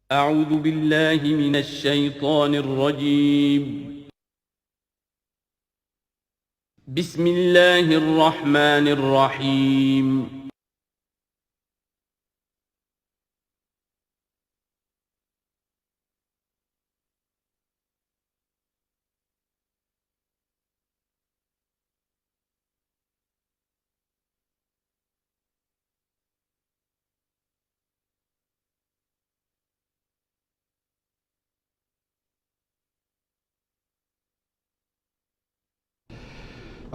اعوذ باللہ من الشیطان الرجیم بسم اللہ الرحمن الرحیم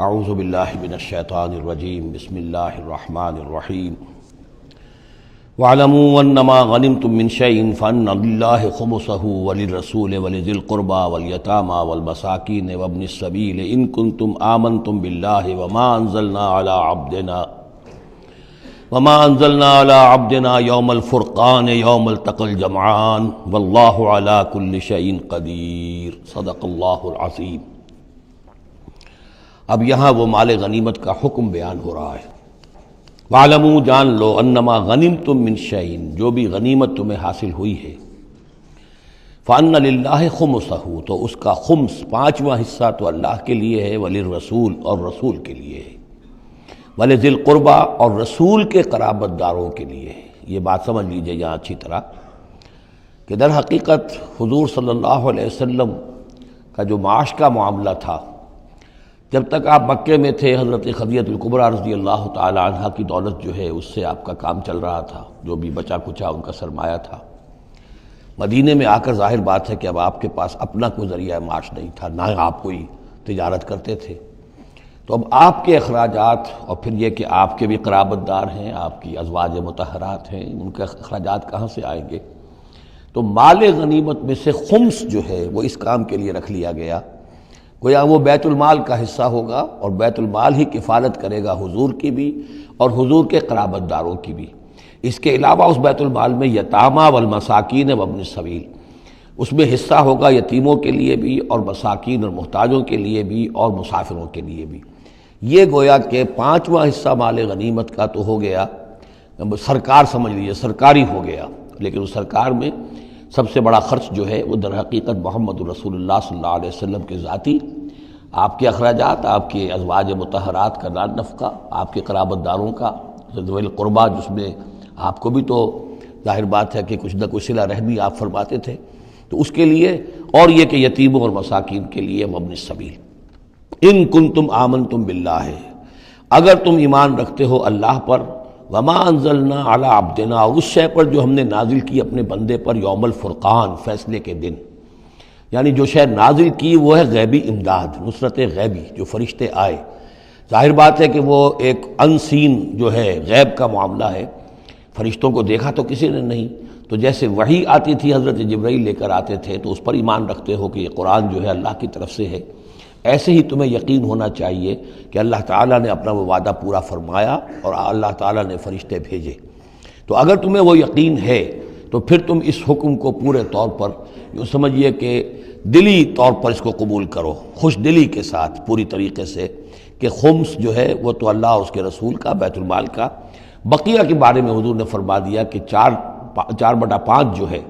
اعوذ باللہ من الشیطان الرجیم بسم اللہ الرحمن الرحیم وَاعْلَمُوا أَنَّمَا غَنِمْتُم مِّن شَيْءٍ فَأَنَّ لِلَّهِ خُمُسَهُ وَلِلرَّسُولِ وَلِذِي الْقُرْبَى وَالْيَتَامَى وَالْمَسَاكِينِ وَابْنِ السَّبِيلِ إِن كُنتُمْ آمَنتُم بِاللَّهِ وَمَا أَنزَلْنَا عَلَىٰ عَبْدِنَا يَوْمَ الْفُرْقَانِ يَوْمَ الْتَقَى الْجَمْعَانِ وَاللَّهُ عَلَىٰ كُلِّ شَيْءٍ قَدِيرٌ صدق اللہ العظیم۔ اب یہاں وہ مال غنیمت کا حکم بیان ہو رہا ہے۔ وَاعْلَمُوا جان لو انما غنمتم من شیء جو بھی غنیمت تمہیں حاصل ہوئی ہے، فَأَنَّ لِلَّهِ خُمُسَهُ تو اس کا خمس پانچواں حصہ تو اللہ کے لیے ہے، وَلِلرَّسُولِ اور رسول کے لیے ہے، وَلِذِي الْقُرْبَى اور رسول کے قرابت داروں کے لیے ہے۔ یہ بات سمجھ لیجئے یہاں اچھی طرح کہ در حقیقت حضور صلی اللہ علیہ وسلم کا جو معاش کا معاملہ تھا، جب تک آپ مکے میں تھے حضرت خدیجہ الکبریٰ رضی اللہ تعالی عنہ کی دولت جو ہے اس سے آپ کا کام چل رہا تھا، جو بھی بچا کچا ان کا سرمایہ تھا۔ مدینے میں آ کر ظاہر بات ہے کہ اب آپ کے پاس اپنا کوئی ذریعہ معاش نہیں تھا، نہ آپ کوئی تجارت کرتے تھے، تو اب آپ کے اخراجات اور پھر یہ کہ آپ کے بھی قرابت دار ہیں، آپ کی ازواج مطہرات ہیں، ان کے اخراجات کہاں سے آئیں گے؟ تو مال غنیمت میں سے خمس جو ہے وہ اس کام کے لیے رکھ لیا گیا، گویا وہ بیت المال کا حصہ ہوگا، اور بیت المال ہی کفالت کرے گا حضور کی بھی اور حضور کے قرابت داروں کی بھی۔ اس کے علاوہ اس بیت المال میں یتامى والمساکین وابن السبیل، اس میں حصہ ہوگا یتیموں کے لیے بھی اور مساکین اور محتاجوں کے لیے بھی اور مسافروں کے لیے بھی۔ یہ گویا کہ پانچواں حصہ مال غنیمت کا تو ہو گیا، سرکار سمجھ لیجیے سرکاری ہو گیا، لیکن اس سرکار میں سب سے بڑا خرچ جو ہے وہ در حقیقت محمد رسول اللہ صلی اللہ علیہ وسلم کے ذاتی آپ کے اخراجات، آپ کے ازواج مطہرات کا نان نفقہ، آپ کے قرابت داروں کا ذوی القربیٰ، جس میں آپ کو بھی تو ظاہر بات ہے کہ کچھ نہ کچھ صلہ رحمی آپ فرماتے تھے، تو اس کے لیے، اور یہ کہ یتیموں اور مساکین کے لیے وابن السبیل۔ ان کنتم آمنتم باللہ اگر تم ایمان رکھتے ہو اللہ پر، وما انزلنا علی عبدنا اور اس شے پر جو ہم نے نازل کی اپنے بندے پر، یوم الفرقان فیصلے کے دن، یعنی جو شے نازل کی وہ ہے غیبی امداد، نصرت غیبی، جو فرشتے آئے۔ ظاہر بات ہے کہ وہ ایک انسین جو ہے غیب کا معاملہ ہے، فرشتوں کو دیکھا تو کسی نے نہیں، تو جیسے وحی آتی تھی حضرت جبرائیل لے کر آتے تھے تو اس پر ایمان رکھتے ہو کہ یہ قرآن جو ہے اللہ کی طرف سے ہے، ایسے ہی تمہیں یقین ہونا چاہیے کہ اللہ تعالیٰ نے اپنا وہ وعدہ پورا فرمایا اور اللہ تعالیٰ نے فرشتے بھیجے۔ تو اگر تمہیں وہ یقین ہے تو پھر تم اس حکم کو پورے طور پر یوں سمجھیے کہ دلی طور پر اس کو قبول کرو، خوش دلی کے ساتھ پوری طریقے سے، کہ خمس جو ہے وہ تو اللہ اور اس کے رسول کا، بیت المال کا۔ بقیہ کے بارے میں حضور نے فرما دیا کہ 4/5 جو ہے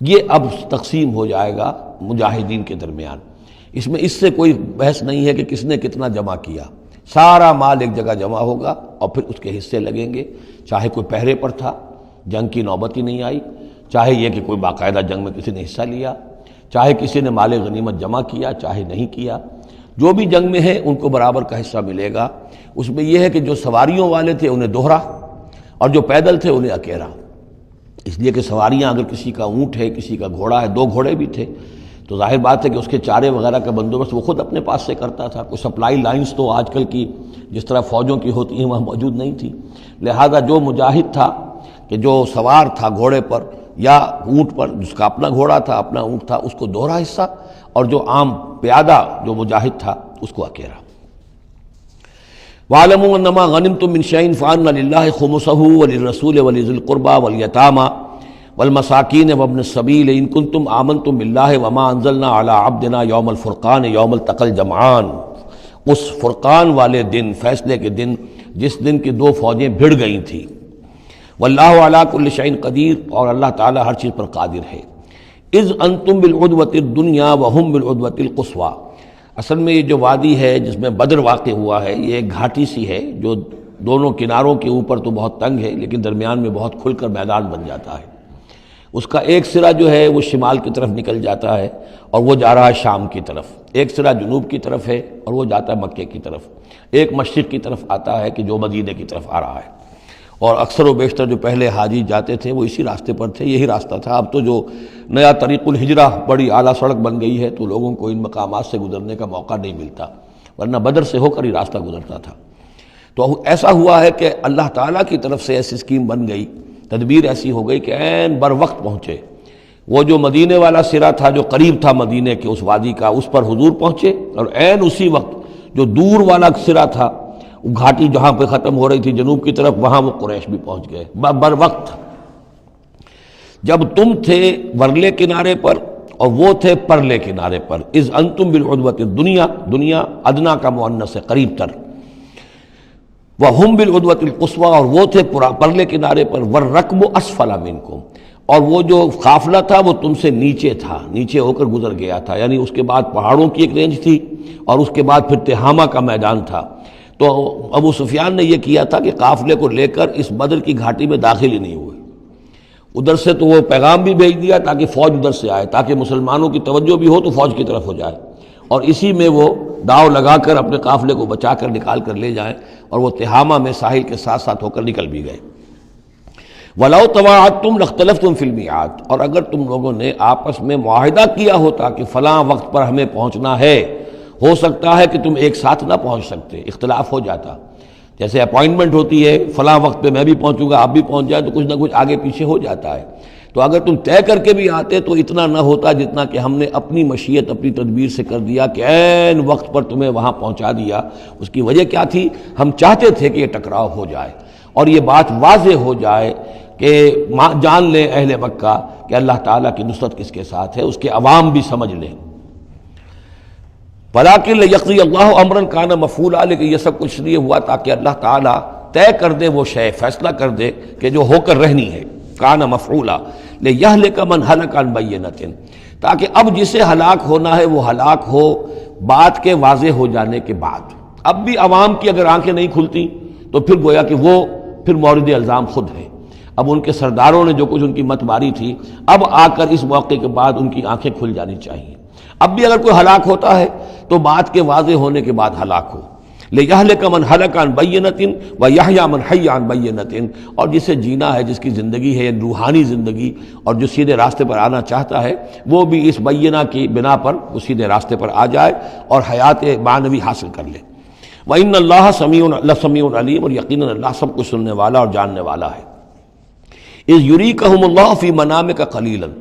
یہ اب تقسیم ہو جائے گا مجاہدین کے درمیان۔ اس میں اس سے کوئی بحث نہیں ہے کہ کس نے کتنا جمع کیا، سارا مال ایک جگہ جمع ہوگا اور پھر اس کے حصے لگیں گے، چاہے کوئی پہرے پر تھا، جنگ کی نوبت ہی نہیں آئی، چاہے یہ کہ کوئی باقاعدہ جنگ میں کسی نے حصہ لیا، چاہے کسی نے مال غنیمت جمع کیا چاہے نہیں کیا، جو بھی جنگ میں ہے ان کو برابر کا حصہ ملے گا۔ اس میں یہ ہے کہ جو سواریوں والے تھے انہیں دوہرا، اور جو پیدل تھے انہیں اکیرا، اس لیے کہ سواریاں اگر کسی کا اونٹ ہے، کسی کا گھوڑا ہے، 2 گھوڑے بھی تھے، تو ظاہر بات ہے کہ اس کے چارے وغیرہ کا بندوبست وہ خود اپنے پاس سے کرتا تھا۔ کوئی سپلائی لائنز تو آج کل کی جس طرح فوجوں کی ہوتی ہیں وہاں موجود نہیں تھی، لہذا جو مجاہد تھا کہ جو سوار تھا گھوڑے پر یا اونٹ پر، جس کا اپنا گھوڑا تھا اپنا اونٹ تھا، اس کو دوہرا حصہ، اور جو عام پیادہ جو مجاہد تھا اس کو اکیرا۔ وَاعْلَمُوا أَنَّمَا غَنِمْتُم مِّن شَيْءٍ فَأَنَّ لِلَّهِ خُمُسَهُ وَلِلرَّسُولِ وَلِذِي الْقُرْبَى وَالْيَتَامَى والمساکین وابن السبیل ان کنتم آمنتم باللہ وما انزلنا علی عبدنا یوم الفرقان یوم التقى الجمعان، اس فرقان والے دن، فیصلے کے دن، جس دن کی 2 فوجیں بھڑ گئی تھیں۔ واللہ علی کل شیء قدیر، اور اللہ تعالیٰ ہر چیز پر قادر ہے۔ اذ انتم بالعدوۃ الدنیا وہم بالعدوۃ القصویٰ، اصل میں یہ جو وادی ہے جس میں بدر واقع ہوا ہے، یہ ایک گھاٹی سی ہے جو دونوں کناروں کے اوپر تو بہت تنگ ہے لیکن درمیان میں بہت کھل کر میدان بن جاتا ہے۔ اس کا ایک سرا جو ہے وہ شمال کی طرف نکل جاتا ہے اور وہ جا رہا ہے شام کی طرف، ایک سرا جنوب کی طرف ہے اور وہ جاتا ہے مکے کی طرف، ایک مشرق کی طرف آتا ہے کہ جو مدینے کی طرف آ رہا ہے، اور اکثر و بیشتر جو پہلے حاجی جاتے تھے وہ اسی راستے پر تھے، یہی راستہ تھا۔ اب تو جو نیا طریق الہجرہ بڑی اعلیٰ سڑک بن گئی ہے تو لوگوں کو ان مقامات سے گزرنے کا موقع نہیں ملتا، ورنہ بدر سے ہو کر ہی راستہ گزرتا تھا۔ تو ایسا ہوا ہے کہ اللہ تعالیٰ کی طرف سے ایسی اسکیم بن گئی، تدبیر ایسی ہو گئی کہ عین بر وقت پہنچے۔ وہ جو مدینے والا سرا تھا جو قریب تھا مدینے کے اس وادی کا، اس پر حضور پہنچے، اور عین اسی وقت جو دور والا سرا تھا، وہ گھاٹی جہاں پہ ختم ہو رہی تھی جنوب کی طرف، وہاں وہ قریش بھی پہنچ گئے بر وقت۔ جب تم تھے ورلے کنارے پر اور وہ تھے پرلے کنارے پر، اذ انتم بالعدوۃ الدنیا، دنیا ادنا کا مؤنث ہے قریب تر، وہم بالعدوۃ القصویٰ، اور وہ تھے پرلے کنارے پر، والرکب اسفل منکم، اور وہ جو قافلہ تھا وہ تم سے نیچے تھا، نیچے ہو کر گزر گیا تھا، یعنی اس کے بعد پہاڑوں کی ایک رینج تھی اور اس کے بعد پھر تہامہ کا میدان تھا۔ تو ابو سفیان نے یہ کیا تھا کہ قافلے کو لے کر اس بدر کی گھاٹی میں داخل ہی نہیں ہوئے، ادھر سے تو وہ پیغام بھی بھیج دیا تاکہ فوج ادھر سے آئے، تاکہ مسلمانوں کی توجہ بھی ہو تو فوج کی طرف ہو جائے، اور اسی میں وہ داؤ لگا کر اپنے قافلے کو بچا کر نکال کر لے جائیں، اور وہ تہامہ میں ساحل کے ساتھ ساتھ ہو کر نکل بھی گئے۔ وَلَوْ تَوَاعَدْتُمْ لَاخْتَلَفْتُمْ فِي الْمِيعَادِ، اور اگر تم لوگوں نے آپس میں معاہدہ کیا ہوتا کہ فلاں وقت پر ہمیں پہنچنا ہے، ہو سکتا ہے کہ تم ایک ساتھ نہ پہنچ سکتے، اختلاف ہو جاتا، جیسے اپوائنٹمنٹ ہوتی ہے فلاں وقت پہ میں بھی پہنچوں گا آپ بھی پہنچ جائے تو کچھ نہ کچھ آگے پیچھے ہو جاتا ہے، تو اگر تم طے کر کے بھی آتے تو اتنا نہ ہوتا جتنا کہ ہم نے اپنی مشیت اپنی تدبیر سے کر دیا کہ عین وقت پر تمہیں وہاں پہنچا دیا۔ اس کی وجہ کیا تھی؟ ہم چاہتے تھے کہ یہ ٹکراؤ ہو جائے اور یہ بات واضح ہو جائے کہ جان لیں اہل مکہ کہ اللہ تعالیٰ کی نصرت کس کے ساتھ ہے، اس کے عوام بھی سمجھ لیں۔ وَلَٰكِن لِيَقْضِيَ اللَّهُ أَمْرًا كَانَ مَفْعُولًا، لیکن یہ سب کچھ لیے ہوا تاکہ اللہ تعالیٰ طے کر دے وہ شے، فیصلہ کر دے کہ جو ہو کر رہنی ہے، كَانَ مَفْعُولًا لِيَهْلِكَ مَنْ هَلَكَ عَنْ بَيِّنَةٍ، تاکہ اب جسے ہلاک ہونا ہے وہ ہلاک ہو بات کے واضح ہو جانے کے بعد۔ اب بھی عوام کی اگر آنکھیں نہیں کھلتی تو پھر گویا کہ وہ پھر مورد الزام خود ہے، اب ان کے سرداروں نے جو کچھ ان کی مت ماری تھی، اب آ کر اس موقع کے بعد ان کی آنکھیں کھل جانی چاہیے۔ اب بھی اگر کوئی ہلاک ہوتا ہے تو بات کے واضح ہونے کے بعد ہلاک ہو، لِيَهْلِكَ مَنْ هَلَكَ عَنْ بَيِّنَةٍ وَيَحْيَىٰ مَنْ حَيَّ عَنْ بَيِّنَةٍ، اور جسے جینا ہے، جس کی زندگی ہے روحانی زندگی، اور جو سیدھے راستے پر آنا چاہتا ہے وہ بھی اس بینہ کی بنا پر وہ سیدھے راستے پر آ جائے اور حیات معنوی حاصل کر لے۔ وَإِنَّ اللَّهَ سَمِيعٌ عَلِيمٌ، اور یقیناً اللہ سب کچھ سننے والا اور جاننے والا ہے۔ اِذْ يُرِيكَهُمُ اللَّهُ فِي مَنَامِكَ قَلِيلًا،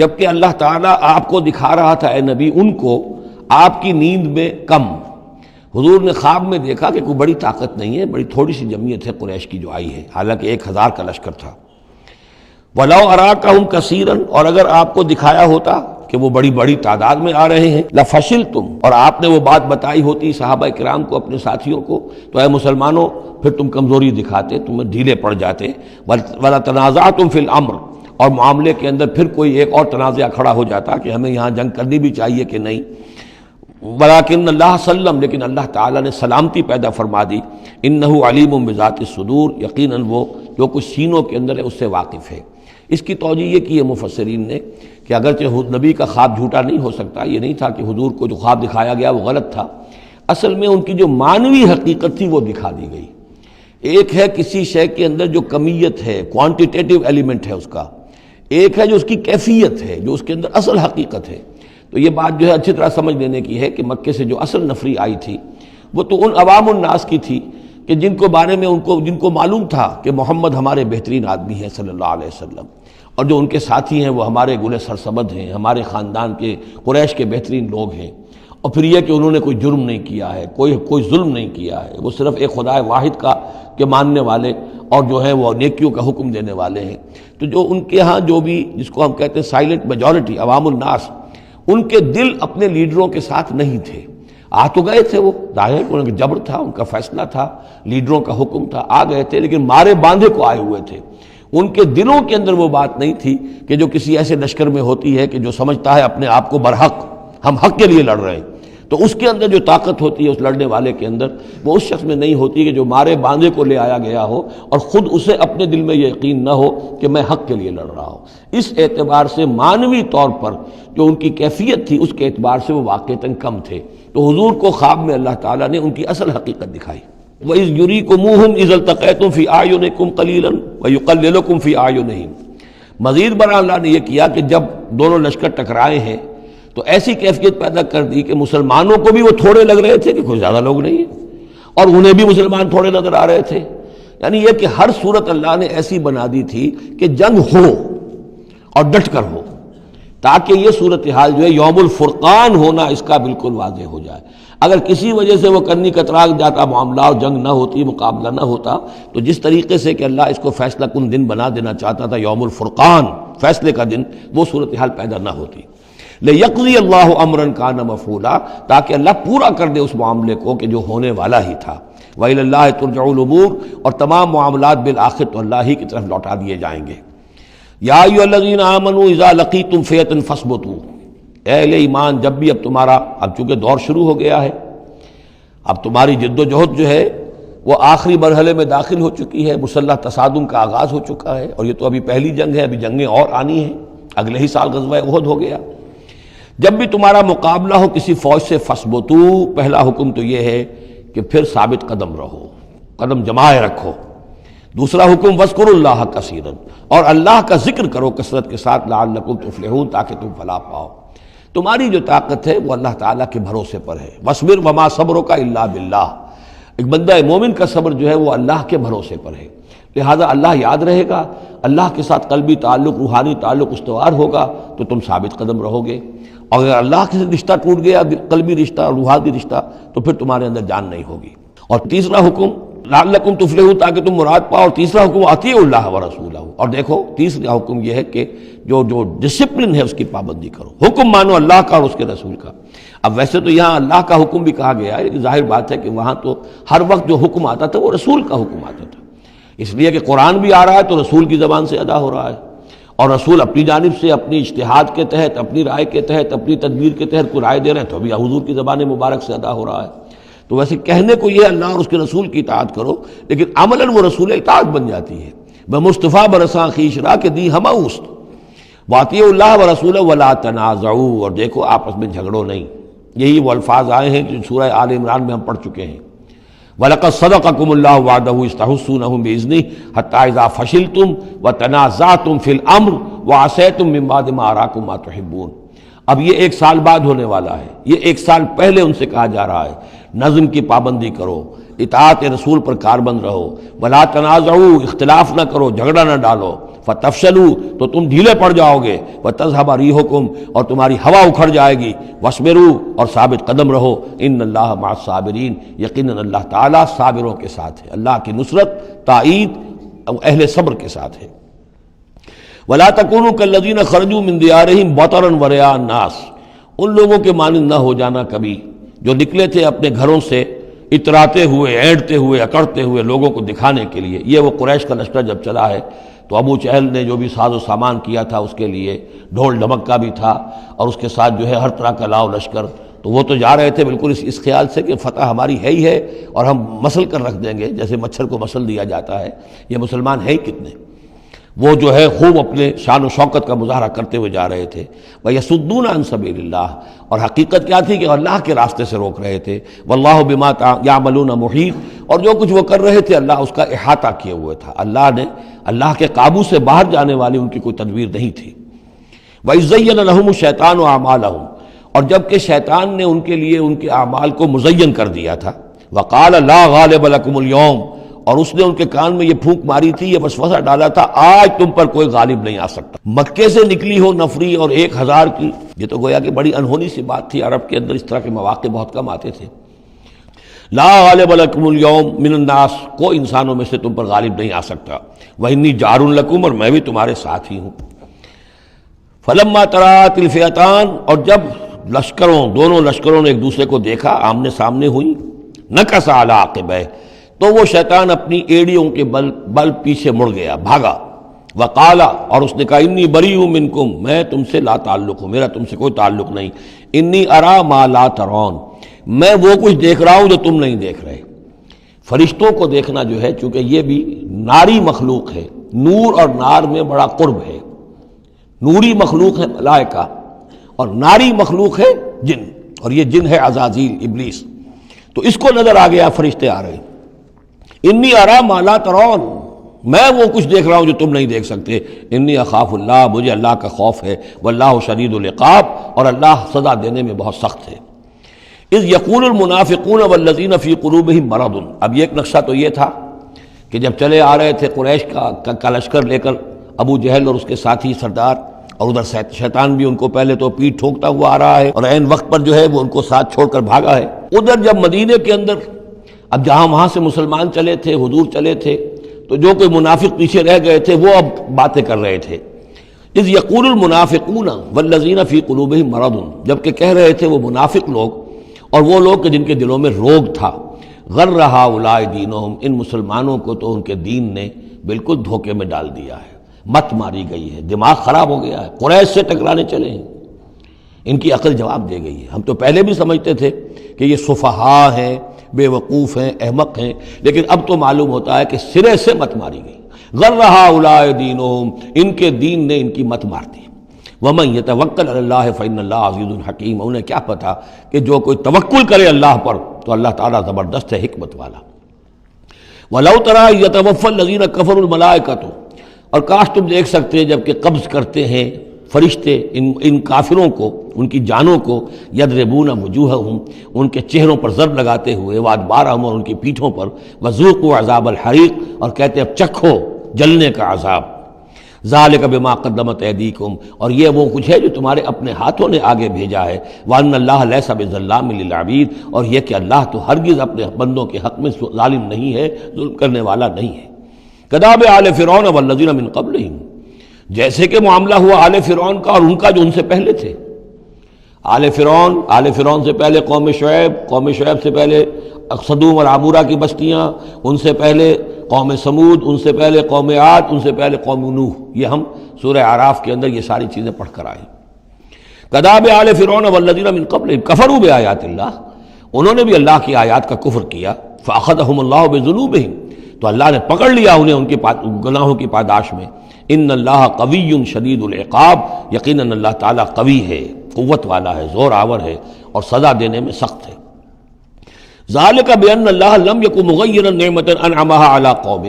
جبکہ اللہ تعالیٰ آپ کو دکھا رہا تھا اے نبی ان کو آپ کی نیند میں کم۔ حضور نے خواب میں دیکھا کہ کوئی بڑی طاقت نہیں ہے، بڑی تھوڑی سی جمعیت ہے قریش کی جو آئی ہے، حالانکہ 1000 کا لشکر تھا۔ وَلَوْ أَرَاكَهُمْ كَثِيرًا، اور اگر آپ کو دکھایا ہوتا کہ وہ بڑی بڑی تعداد میں آ رہے ہیں، لَفَشِلْتُمْ، اور آپ نے وہ بات بتائی ہوتی صحابہ کرام کو، اپنے ساتھیوں کو، تو اے مسلمانوں پھر تم کمزوری دکھاتے، تم ڈھیلے پڑ جاتے۔ وَلَا تَنَازَعْتُمْ فِي الْأَمْرِ، اور معاملے کے اندر پھر کوئی ایک اور تنازع کھڑا ہو جاتا کہ ہمیں یہاں جنگ کرنی بھی چاہیے کہ نہیں۔ وَلَٰكِنَّ اللَّهَ سَلَّمَ، لیکن اللہ تعالیٰ نے سلامتی پیدا فرما دی۔ إِنَّهُ عَلِيمٌ بِذَاتِ الصُّدُورِ، یقیناً وہ جو کچھ سینوں کے اندر ہے اس سے واقف ہے۔ اس کی توجیہ یہ کی ہے مفسرین نے کہ اگرچہ نبی کا خواب جھوٹا نہیں ہو سکتا، یہ نہیں تھا کہ حضور کو جو خواب دکھایا گیا وہ غلط تھا، اصل میں ان کی جو معنوی حقیقت تھی وہ دکھا دی گئی۔ ایک ہے کسی شے کے اندر جو کمیت ہے، کوانٹیٹیو ایلیمنٹ ہے اس کا، ایک ہے جو اس کی کیفیت ہے، جو اس کے اندر اصل حقیقت ہے۔ تو یہ بات جو ہے اچھی طرح سمجھ لینے کی ہے کہ مکے سے جو اصل نفری آئی تھی وہ تو ان عوام الناس کی تھی کہ جن کو بارے میں جن کو معلوم تھا کہ محمد ہمارے بہترین آدمی ہیں صلی اللہ علیہ وسلم، اور جو ان کے ساتھی ہیں وہ ہمارے گلے سرسبد ہیں، ہمارے خاندان کے قریش کے بہترین لوگ ہیں، اور پھر یہ کہ انہوں نے کوئی جرم نہیں کیا ہے، کوئی ظلم نہیں کیا ہے، وہ صرف ایک خدا واحد کا کے ماننے والے اور جو ہیں وہ نیکیوں کا حکم دینے والے ہیں۔ تو جو ان کے ہاں جو بھی جس کو ہم کہتے ہیں سائلنٹ میجورٹی، عوام الناس، ان کے دل اپنے لیڈروں کے ساتھ نہیں تھے۔ آ تو گئے تھے، وہ ظاہر ہے کہ ان کا جبر تھا، ان کا فیصلہ تھا، لیڈروں کا حکم تھا، آ گئے تھے، لیکن مارے باندھے کو آئے ہوئے تھے۔ ان کے دلوں کے اندر وہ بات نہیں تھی کہ جو کسی ایسے لشکر میں ہوتی ہے کہ جو سمجھتا ہے اپنے آپ کو برحق، ہم حق کے لیے لڑ رہے ہیں، تو اس کے اندر جو طاقت ہوتی ہے اس لڑنے والے کے اندر، وہ اس شخص میں نہیں ہوتی کہ جو مارے باندھے کو لے آیا گیا ہو اور خود اسے اپنے دل میں یہ یقین نہ ہو کہ میں حق کے لیے لڑ رہا ہوں۔ اس اعتبار سے معنوی طور پر جو ان کی کیفیت تھی اس کے اعتبار سے وہ واقعتاً کم تھے۔ تو حضور کو خواب میں اللہ تعالیٰ نے ان کی اصل حقیقت دکھائی۔ وَإِذْ يُرِيكُمُوهُمْ إِذْ الْتَقَيْتُمْ فِي أَعْيُنِكُمْ قَلِيلًا وَيُقَلِّلُكُمْ فِي أَعْيُنِهِمْ۔ مزید برآں اللہ نے یہ کیا کہ جب دونوں لشکر ٹکرائے ہیں تو ایسی کیفیت پیدا کر دی کہ مسلمانوں کو بھی وہ تھوڑے لگ رہے تھے کہ کوئی زیادہ لوگ نہیں ہیں، اور انہیں بھی مسلمان تھوڑے نظر آ رہے تھے۔ یعنی یہ کہ ہر صورت اللہ نے ایسی بنا دی تھی کہ جنگ ہو اور ڈٹ کر ہو، تاکہ یہ صورتحال جو ہے یوم الفرقان ہونا اس کا بالکل واضح ہو جائے۔ اگر کسی وجہ سے وہ کنی کترا جاتا معاملہ اور جنگ نہ ہوتی، مقابلہ نہ ہوتا، تو جس طریقے سے کہ اللہ اس کو فیصلہ کن دن بنا دینا چاہتا تھا، یوم الفرقان فیصلے کا دن، وہ صورتحال پیدا نہ ہوتی۔ لِيَقْضِيَ اللَّهُ أَمْرًا كَانَ مَفْعُولًا، تاکہ اللہ پورا کر دے اس معاملے کو کہ جو ہونے والا ہی تھا۔ وَإِلَى اللَّهِ تُرْجَعُ الْأُمُورُ، اور تمام معاملات بالآخر تو اللہ ہی کی طرف لوٹا دیے جائیں گے۔ یا ایھا الذین آمنوا اذا لقیتم فئۃ فاثبتوا، اے اہل ایمان جب بھی اب تمہارا، اب چونکہ دور شروع ہو گیا ہے، اب تمہاری جد و جہد جو ہے وہ آخری مرحلے میں داخل ہو چکی ہے، مسلح تصادم کا آغاز ہو چکا ہے، اور یہ تو ابھی پہلی جنگ ہے، ابھی جنگیں اور آنی ہیں، اگلے ہی سال غزوہ احد ہو گیا۔ جب بھی تمہارا مقابلہ ہو کسی فوج سے فاثبتوا، پہلا حکم تو یہ ہے کہ پھر ثابت قدم رہو، قدم جمائے رکھو۔ دوسرا حکم وَاذْكُرُوا اللَّهَ كَثِيرًا، اور اللہ کا ذکر کرو کثرت کے ساتھ، لعلکم تفلحون، تاکہ تم فلاح پاؤ۔ تمہاری جو طاقت ہے وہ اللہ تعالیٰ کے بھروسے پر ہے۔ وَاصْبِرْ وَمَا صَبْرُكَ إِلَّا بِاللَّهِ، ایک بندہ مومن کا صبر جو ہے وہ اللہ کے بھروسے پر ہے، لہذا اللہ یاد رہے گا، اللہ کے ساتھ قلبی تعلق، روحانی تعلق استوار ہوگا تو تم ثابت قدم رہو گے، اور اگر اللہ کے رشتہ ٹوٹ گیا، قلبی رشتہ، روحانی رشتہ، تو پھر تمہارے اندر جان نہیں ہوگی۔ اور تیسرا حکم لعلکم تفلحون، تاکہ تم مراد پاؤ، اور تیسرا حکم اطیعوا اللہ ورسولہ، اور دیکھو تیسرا حکم یہ ہے کہ جو ڈسپلن ہے اس کی پابندی کرو، حکم مانو اللہ کا اور اس کے رسول کا۔ اب ویسے تو یہاں اللہ کا حکم بھی کہا گیا ہے، لیکن ظاہر بات ہے کہ وہاں تو ہر وقت جو حکم آتا تھا وہ رسول کا حکم آتا تھا، اس لیے کہ قرآن بھی آ رہا ہے تو رسول کی زبان سے ادا ہو رہا ہے، اور رسول اپنی جانب سے اپنی اجتہاد کے تحت، اپنی رائے کے تحت، اپنی تدبیر کے تحت کوئی رائے دے رہے ہیں تو بھی حضور کی زبان مبارک سے ادا ہو رہا ہے۔ تو ویسے کہنے کو یہ اللہ اور اس کے رسول کی اطاعت کرو، لیکن عملاً وہ رسول اطاعت بن جاتی ہے۔ بمصطفیٰ برساں خویش را کہ دی ہمہ اوست، واطیعوا اللہ ورسولہ ولا تنازعوا، اور دیکھو آپس میں جھگڑو نہیں۔ یہی وہ الفاظ آئے ہیں جو سورہ آل عمران میں ہم پڑھ چکے ہیں۔ وَلَقَدْ صَدَقَكُمُ اللَّهُ وَعْدَهُ إِذْ تَحُسُّونَهُمْ بِإِذْنِهِ حَتَّىٰ إِذَا فَشِلْتُمْ وَتَنَازَعْتُمْ فِي الْأَمْرِ وَعَصَيْتُمْ مِن بَعْدِ مَا أَرَاكُمْ مَا تُحِبُّونَ۔ اب یہ ایک سال بعد ہونے والا ہے، یہ ایک سال پہلے ان سے کہا جا رہا ہے نظم کی پابندی کرو، اطاعت رسول پر کاربند رہو، ولا تنازعوا، اختلاف نہ کرو، جھگڑا نہ ڈالو، فتفشلوا، تو تم ڈھیلے پڑ جاؤ گے، وتذهب ريحكم، اور تمہاری ہوا اکھڑ جائے گی، واصبروا، اور ثابت قدم رہو، ان اللہ مع الصابرین، یقیناً اللہ تعالیٰ صابروں کے ساتھ ہے، اللہ کی نصرت، تائید اہل صبر کے ساتھ ہے۔ ولا تکونوا کالذین خرجوا من دیارہم بطرا ورئاء الناس، ان لوگوں کے مانند نہ ہو جانا کبھی جو نکلے تھے اپنے گھروں سے اتراتے ہوئے، اینٹتے ہوئے، اکڑتے ہوئے لوگوں کو دکھانے کے لیے۔ یہ وہ قریش کا لشکر جب چلا ہے تو ابو جہل نے جو بھی ساز و سامان کیا تھا اس کے لیے ڈھول ڈھمک کا بھی تھا، اور اس کے ساتھ جو ہے ہر طرح کا لاؤ لشکر، تو وہ تو جا رہے تھے بالکل اس خیال سے کہ فتح ہماری ہے ہی ہے، اور ہم مسل کر رکھ دیں گے، جیسے مچھر کو مسل دیا جاتا ہے۔ یہ مسلمان ہیں کتنے، وہ جو ہے خوب اپنے شان و شوکت کا مظاہرہ کرتے ہوئے جا رہے تھے۔ وَيَصُدُّونَ عَن سَبِيلِ اللَّهِ، اور حقیقت کیا تھی کہ اللہ کے راستے سے روک رہے تھے۔ وَاللَّهُ بِمَا يَعْمَلُونَ مُحِيطٌ، اور جو کچھ وہ کر رہے تھے اللہ اس کا احاطہ کیے ہوئے تھا، اللہ کے قابو سے باہر جانے والی ان کی کوئی تدبیر نہیں تھی۔ وَإِذْ زَيَّنَ لَهُمُ الشَّيْطَانُ أَعْمَالَهُمْ، اور جب کہ شیطان نے ان کے لیے ان کے اعمال کو مزین کر دیا تھا۔ وَقَالَ لَا غَالِبَ لَكُمُ الْيَوْمَ، اور اس نے ان کے کان میں یہ پھونک ماری تھی، یہ وسوسہ ڈالا تھا، آج تم پر کوئی غالب نہیں آ سکتا۔ مکے سے نکلی ہو نفری اور 1000 کی، یہ تو گویا کہ بڑی انہونی سی بات تھی، عرب کے اندر اس طرح کے مواقع بہت کم آتے تھے۔ لا غالب لکم اليوم من الناس، کوئی انسانوں میں سے تم پر غالب نہیں آ سکتا۔ وانی جار لکم، اور میں بھی تمہارے ساتھ ہی ہوں۔ فلما تراءت الفئتان، اور جب دونوں لشکروں نے ایک دوسرے کو دیکھا، آمنے سامنے ہوئی، نکص علی عقبیہ، تو وہ شیطان اپنی ایڑیوں کے بل پیچھے مڑ گیا، بھاگا۔ وقالا، اور اس نے کہا انی بریء منکم، میں تم سے لا تعلق ہوں، میرا تم سے کوئی تعلق نہیں، انی ارا ما لا ترون، میں وہ کچھ دیکھ رہا ہوں جو تم نہیں دیکھ رہے۔ فرشتوں کو دیکھنا جو ہے، چونکہ یہ بھی ناری مخلوق ہے، نور اور نار میں بڑا قرب ہے، نوری مخلوق ہے ملائکہ اور ناری مخلوق ہے جن، اور یہ جن ہے عزازیل ابلیس، تو اس کو نظر آ گیا، فرشتے آ رہے، انی ارا ما لا ترون، میں وہ کچھ دیکھ رہا ہوں جو تم نہیں دیکھ سکتے، انی اخاف اللہ، مجھے اللہ کا خوف ہے، واللہ شدید العقاب، اور اللہ سزا دینے میں بہت سخت ہے۔ اذ یقول المنافقون والذین فی قلوبہم مرض، اب یہ ایک نقشہ تو یہ تھا کہ جب چلے آ رہے تھے قریش کا لشکر لے کر ابو جہل اور اس کے ساتھی سردار، اور ادھر شیطان بھی ان کو پہلے تو پیٹ ٹھوکتا ہوا آ رہا ہے، اور عین وقت پر جو ہے وہ ان کو ساتھ چھوڑ کر بھاگا ہے۔ ادھر جب مدینے کے اندر اب جہاں وہاں سے مسلمان چلے تھے، حضور چلے تھے، تو جو کوئی منافق پیچھے رہ گئے تھے وہ اب باتیں کر رہے تھے۔ اذ یقول المنافقون والذین فی قلوبہم مرض، جبکہ کہہ رہے تھے وہ منافق لوگ اور وہ لوگ کہ جن کے دلوں میں روگ تھا، غر ہؤلاء دینہم، ان مسلمانوں کو تو ان کے دین نے بالکل دھوکے میں ڈال دیا ہے، مت ماری گئی ہے، دماغ خراب ہو گیا ہے، قریش سے ٹکرانے چلے ہیں، ان کی عقل جواب دے گئی ہے۔ ہم تو پہلے بھی سمجھتے تھے کہ یہ سفہاء ہیں، بے وقوف ہیں، احمق ہیں، لیکن اب تو معلوم ہوتا ہے کہ سرے سے مت ماری گئی، غر ہؤلاء دینہم، ان کے دین نے ان کی مت مار دی۔ ومن یتوکل علی اللہ فإن اللہ عزیز حکیم، انہیں کیا پتا کہ جو کوئی توکل کرے اللہ پر تو اللہ تعالیٰ زبردست ہے، حکمت والا۔ وَلَوْ تَرَىٰ يَتَوَفَّى الَّذِينَ كَفَرُوا الْمَلَائِكَةُ، اور کاش تم دیکھ سکتے جب کہ قبض کرتے ہیں فرشتے ان کافروں کو، ان کی جانوں کو، یضربون وجوہہم، ان کے چہروں پر ضرب لگاتے ہوئے، وادبارہم، اور ان کی پیٹھوں پر، وذوقوا عذاب الحریق، اور کہتے اب چکھو جلنے کا عذاب، ذالک بما قدمت ایدیکم، اور یہ وہ کچھ ہے جو تمہارے اپنے ہاتھوں نے آگے بھیجا ہے، وان اللہ لیس بظلام للعبید، اور یہ کہ اللہ تو ہرگز اپنے بندوں کے حق میں ظالم نہیں ہے، ظلم کرنے والا نہیں ہے۔ کداب آل فرعون والذین من قبلہم، جیسے کہ معاملہ ہوا آل فرعون کا اور ان کا جو ان سے پہلے تھے۔ آل فرعون سے پہلے قوم شعیب سے پہلے صدوم اور عمورہ کی بستیاں، ان سے پہلے قوم سمود، ان سے پہلے قوم عاد، ان سے پہلے قوم نوح، یہ ہم سورہ اعراف کے اندر یہ ساری چیزیں پڑھ کر آئے۔ کذاب آل فرعون والذین من قبلہم کفروا بآیات اللہ، انہوں نے بھی اللہ کی آیات کا کفر کیا، فأخذہم اللہ بذنوبہم، تو اللہ نے پکڑ لیا انہیں ان کے گناہوں کی پاداش میں۔ ان اللہ قوی شدید العقاب، یقیناً اللہ تعالیٰ قوی ہے، قوت والا ہے، زور آور ہے، اور سزا دینے میں سخت ہے۔ ذالک بان اللہ لم یکن مغیرا نعمۃ انعمها علی قوم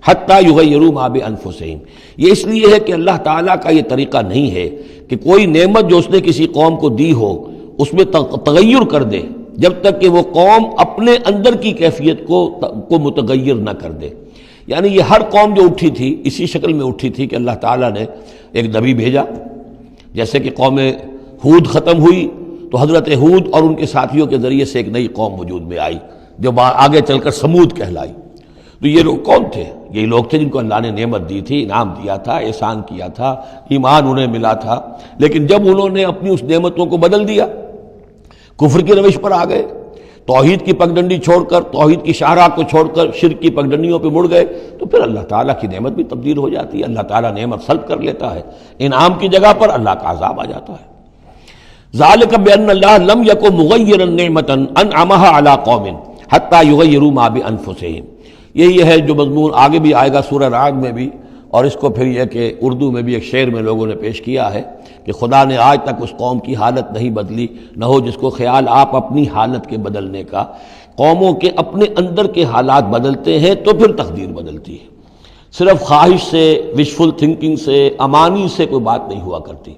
حتی یغیروا ما بانفسہم، یہ اس لیے ہے کہ اللہ تعالیٰ کا یہ طریقہ نہیں ہے کہ کوئی نعمت جو اس نے کسی قوم کو دی ہو اس میں تغیر کر دے جب تک کہ وہ قوم اپنے اندر کی کیفیت کو متغیر نہ کر دے۔ یعنی یہ ہر قوم جو اٹھی تھی اسی شکل میں اٹھی تھی کہ اللہ تعالیٰ نے ایک نبی بھیجا، جیسے کہ قوم ہود ختم ہوئی تو حضرت ہود اور ان کے ساتھیوں کے ذریعے سے ایک نئی قوم وجود میں آئی جو آگے چل کر سمود کہلائی۔ تو یہ لوگ کون تھے؟ یہی لوگ تھے جن کو اللہ نے نعمت دی تھی، انعام دیا تھا، احسان کیا تھا، ایمان انہیں ملا تھا، لیکن جب انہوں نے اپنی اس نعمتوں کو بدل دیا، کفر کی روش پر آ گئے، توحید کی پگڈنڈی چھوڑ کر، توحید کی شاہراہ کو چھوڑ کر شرک کی پگڈنڈیوں پہ مڑ گئے، تو پھر اللہ تعالیٰ کی نعمت بھی تبدیل ہو جاتی ہے، اللہ تعالیٰ نعمت سلب کر لیتا ہے، انعام کی جگہ پر اللہ کا عذاب آ جاتا ہے۔ ذالک بان اللہ لم یکن مغیرا نعمۃ انعمها علی قوم حتی یغیروا ما بانفسہم، یہی ہے جو مضمون آگے بھی آئے گا سورہ رعد میں بھی، اور اس کو پھر یہ کہ اردو میں بھی ایک شعر میں لوگوں نے پیش کیا ہے کہ خدا نے آج تک اس قوم کی حالت نہیں بدلی، نہ ہو جس کو خیال آپ اپنی حالت کے بدلنے کا۔ قوموں کے اپنے اندر کے حالات بدلتے ہیں تو پھر تقدیر بدلتی ہے، صرف خواہش سے، وشفل تھنکنگ سے، امانی سے کوئی بات نہیں ہوا کرتی۔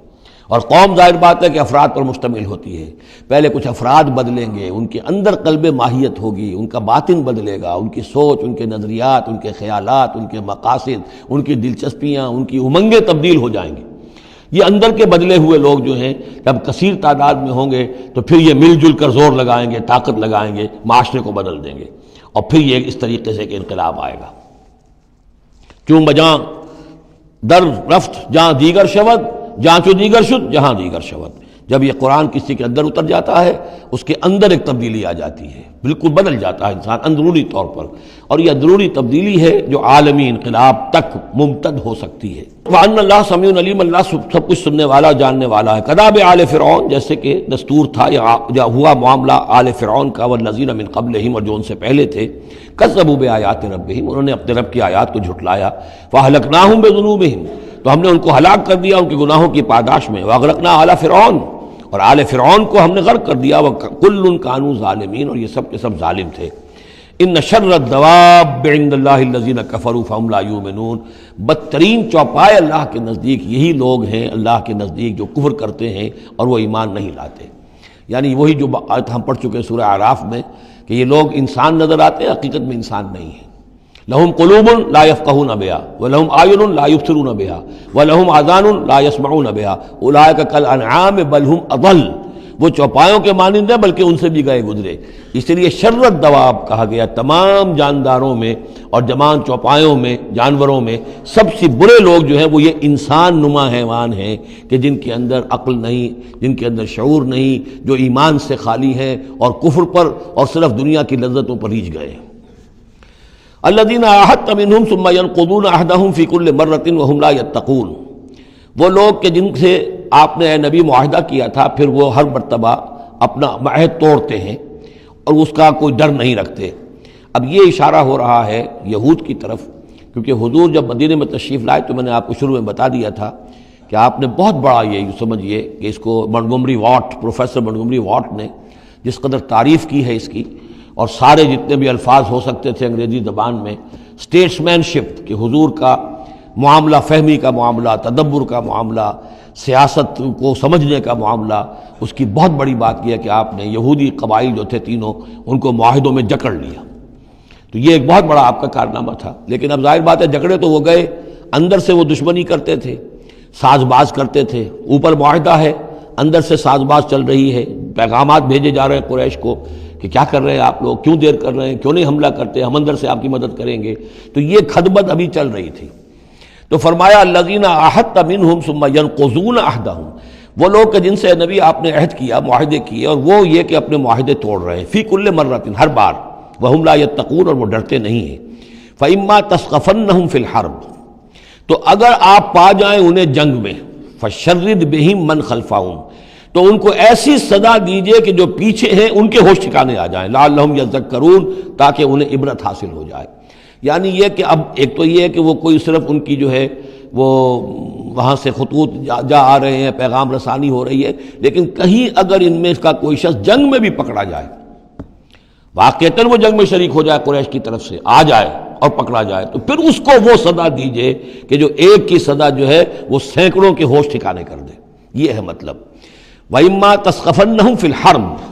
اور قوم ظاہر بات ہے کہ افراد پر مشتمل ہوتی ہے، پہلے کچھ افراد بدلیں گے، ان کے اندر قلب ماہیت ہوگی، ان کا باطن بدلے گا، ان کی سوچ، ان کے نظریات، ان کے خیالات، ان کے مقاصد، ان کی دلچسپیاں، ان کی امنگیں تبدیل ہو جائیں گی۔ یہ اندر کے بدلے ہوئے لوگ جو ہیں جب کثیر تعداد میں ہوں گے تو پھر یہ مل جل کر زور لگائیں گے، طاقت لگائیں گے، معاشرے کو بدل دیں گے، اور پھر یہ اس طریقے سے کہ انقلاب آئے گا۔ کیوں بجاں در رفت جہاں دیگر شود، جہاں چو دیگر شد جہاں دیگر شود، جب یہ قرآن کسی کے اندر اتر جاتا ہے اس کے اندر ایک تبدیلی آ جاتی ہے، بالکل بدل جاتا ہے انسان اندرونی طور پر، اور یہ اندرونی تبدیلی ہے جو عالمی انقلاب تک ممتد ہو سکتی ہے۔ وَأَنَّ اللَّهَ سَمِيعٌ عَلِيمٌ، اللہ سب کچھ سننے والا جاننے والا ہے۔ کداب آل فرعون، جیسے کہ دستور تھا یا ہوا معاملہ آل فرعون کا، والذین من قبلہم، اور جو ان سے پہلے تھے، کذبوا بآیات ربہم، انہوں نے اپنے رب کی آیات کو جھٹلایا، فأہلکناہم بذنوبہم، تو ہم نے ان کو ہلاک کر دیا ان کے گناہوں کی پاداش میں، وأغرقنا آل فرعون، اور آل فرعون کو ہم نے غرق کر دیا، وکل کانوا ظالمین، اور یہ سب کے سب ظالم تھے۔ ان شر الدواب عند اللہ الذین کفروا فہم لا یؤمنون، بدترین چوپائے اللہ کے نزدیک یہی لوگ ہیں، اللہ کے نزدیک جو کفر کرتے ہیں اور وہ ایمان نہیں لاتے۔ یعنی وہی جو آیت ہم پڑھ چکے ہیں سورہ اعراف میں کہ یہ لوگ انسان نظر آتے ہیں، حقیقت میں انسان نہیں ہیں۔ لہم قلوب لا یفقہون بہا ولہم اعین لا یبصرون بہا ولہم آذان لا یسمعون بہا اولئک کالانعام بل ہم اضل، وہ چوپایوں کے مانند ہیں بلکہ ان سے بھی گئے گزرے۔ اس لیے شر الدواب کہا گیا، تمام جانداروں میں اور جمان چوپایوں میں، جانوروں میں سب سے برے لوگ جو ہیں وہ یہ انسان نما حیوان ہیں کہ جن کے اندر عقل نہیں، جن کے اندر شعور نہیں، جو ایمان سے خالی ہیں اور کفر پر اور صرف دنیا کی لذتوں پر ریجھ گئے ہیں۔ الذین عاہدت منہم ثم ینقضون عہدہم فی کل مرۃ وہم لا یتقون، وہ لوگ کہ جن سے آپ نے اے نبی معاہدہ کیا تھا پھر وہ ہر مرتبہ اپنا عہد توڑتے ہیں اور اس کا کوئی ڈر نہیں رکھتے۔ اب یہ اشارہ ہو رہا ہے یہود کی طرف، کیونکہ حضور جب مدینے میں تشریف لائے تو میں نے آپ کو شروع میں بتا دیا تھا کہ آپ نے بہت بڑا یہ سمجھیے کہ اس کو Montgomery what, professor Montgomery what نے جس قدر تعریف کی ہے اس کی، اور سارے جتنے بھی الفاظ ہو سکتے تھے انگریزی زبان میں، اسٹیٹس مین شپ کہ حضور کا معاملہ، فہمی کا معاملہ، تدبر کا معاملہ، سیاست کو سمجھنے کا معاملہ، اس کی بہت بڑی بات یہ ہے کہ آپ نے یہودی قبائل جو تھے تینوں ان کو معاہدوں میں جکڑ لیا۔ تو یہ ایک بہت بڑا آپ کا کارنامہ تھا، لیکن اب ظاہر بات ہے جکڑے تو وہ گئے، اندر سے وہ دشمنی کرتے تھے، ساز باز کرتے تھے۔ اوپر معاہدہ ہے، اندر سے ساز باز چل رہی ہے، پیغامات بھیجے جا رہے ہیں قریش کو کہ کیا کر رہے ہیں آپ لوگ، کیوں دیر کر رہے ہیں، کیوں نہیں حملہ کرتے، ہم اندر سے آپ کی مدد کریں گے۔ تو یہ خدمت ابھی چل رہی تھی۔ تو فرمایا الذین عاہدت منہم ثم ینقضون عہدہم، وہ لوگ کہ جن سے نبی آپ نے عہد کیا، معاہدے کیے، اور وہ یہ کہ اپنے معاہدے توڑ رہے ہیں، فی کل مرۃ، ہر بار، وہم لا یتقون، اور وہ ڈرتے نہیں ہیں۔ فإما تثقفنہم فی الحرب، تو اگر آپ پا جائیں انہیں جنگ میں، فشرد بہم من خلفہم، تو ان کو ایسی سزا دیجئے کہ جو پیچھے ہیں ان کے ہوش ٹھکانے آ جائیں، لعلہم یذکرون، تاکہ انہیں عبرت حاصل ہو جائے۔ یعنی یہ کہ اب ایک تو یہ ہے کہ وہ کوئی صرف ان کی جو ہے وہ وہاں سے خطوط جا آ رہے ہیں، پیغام رسانی ہو رہی ہے، لیکن کہیں اگر ان میں کا کوئی شخص جنگ میں بھی پکڑا جائے، واقعتاً وہ جنگ میں شریک ہو جائے، قریش کی طرف سے آ جائے اور پکڑا جائے، تو پھر اس کو وہ سزا دیجئے کہ جو ایک کی سزا جو ہے وہ سینکڑوں کے ہوش ٹھکانے کر دے۔ یہ ہے مطلب۔ وَإِمَّا تَثْقَفَنَّهُمْ فِي الْحَرْبِ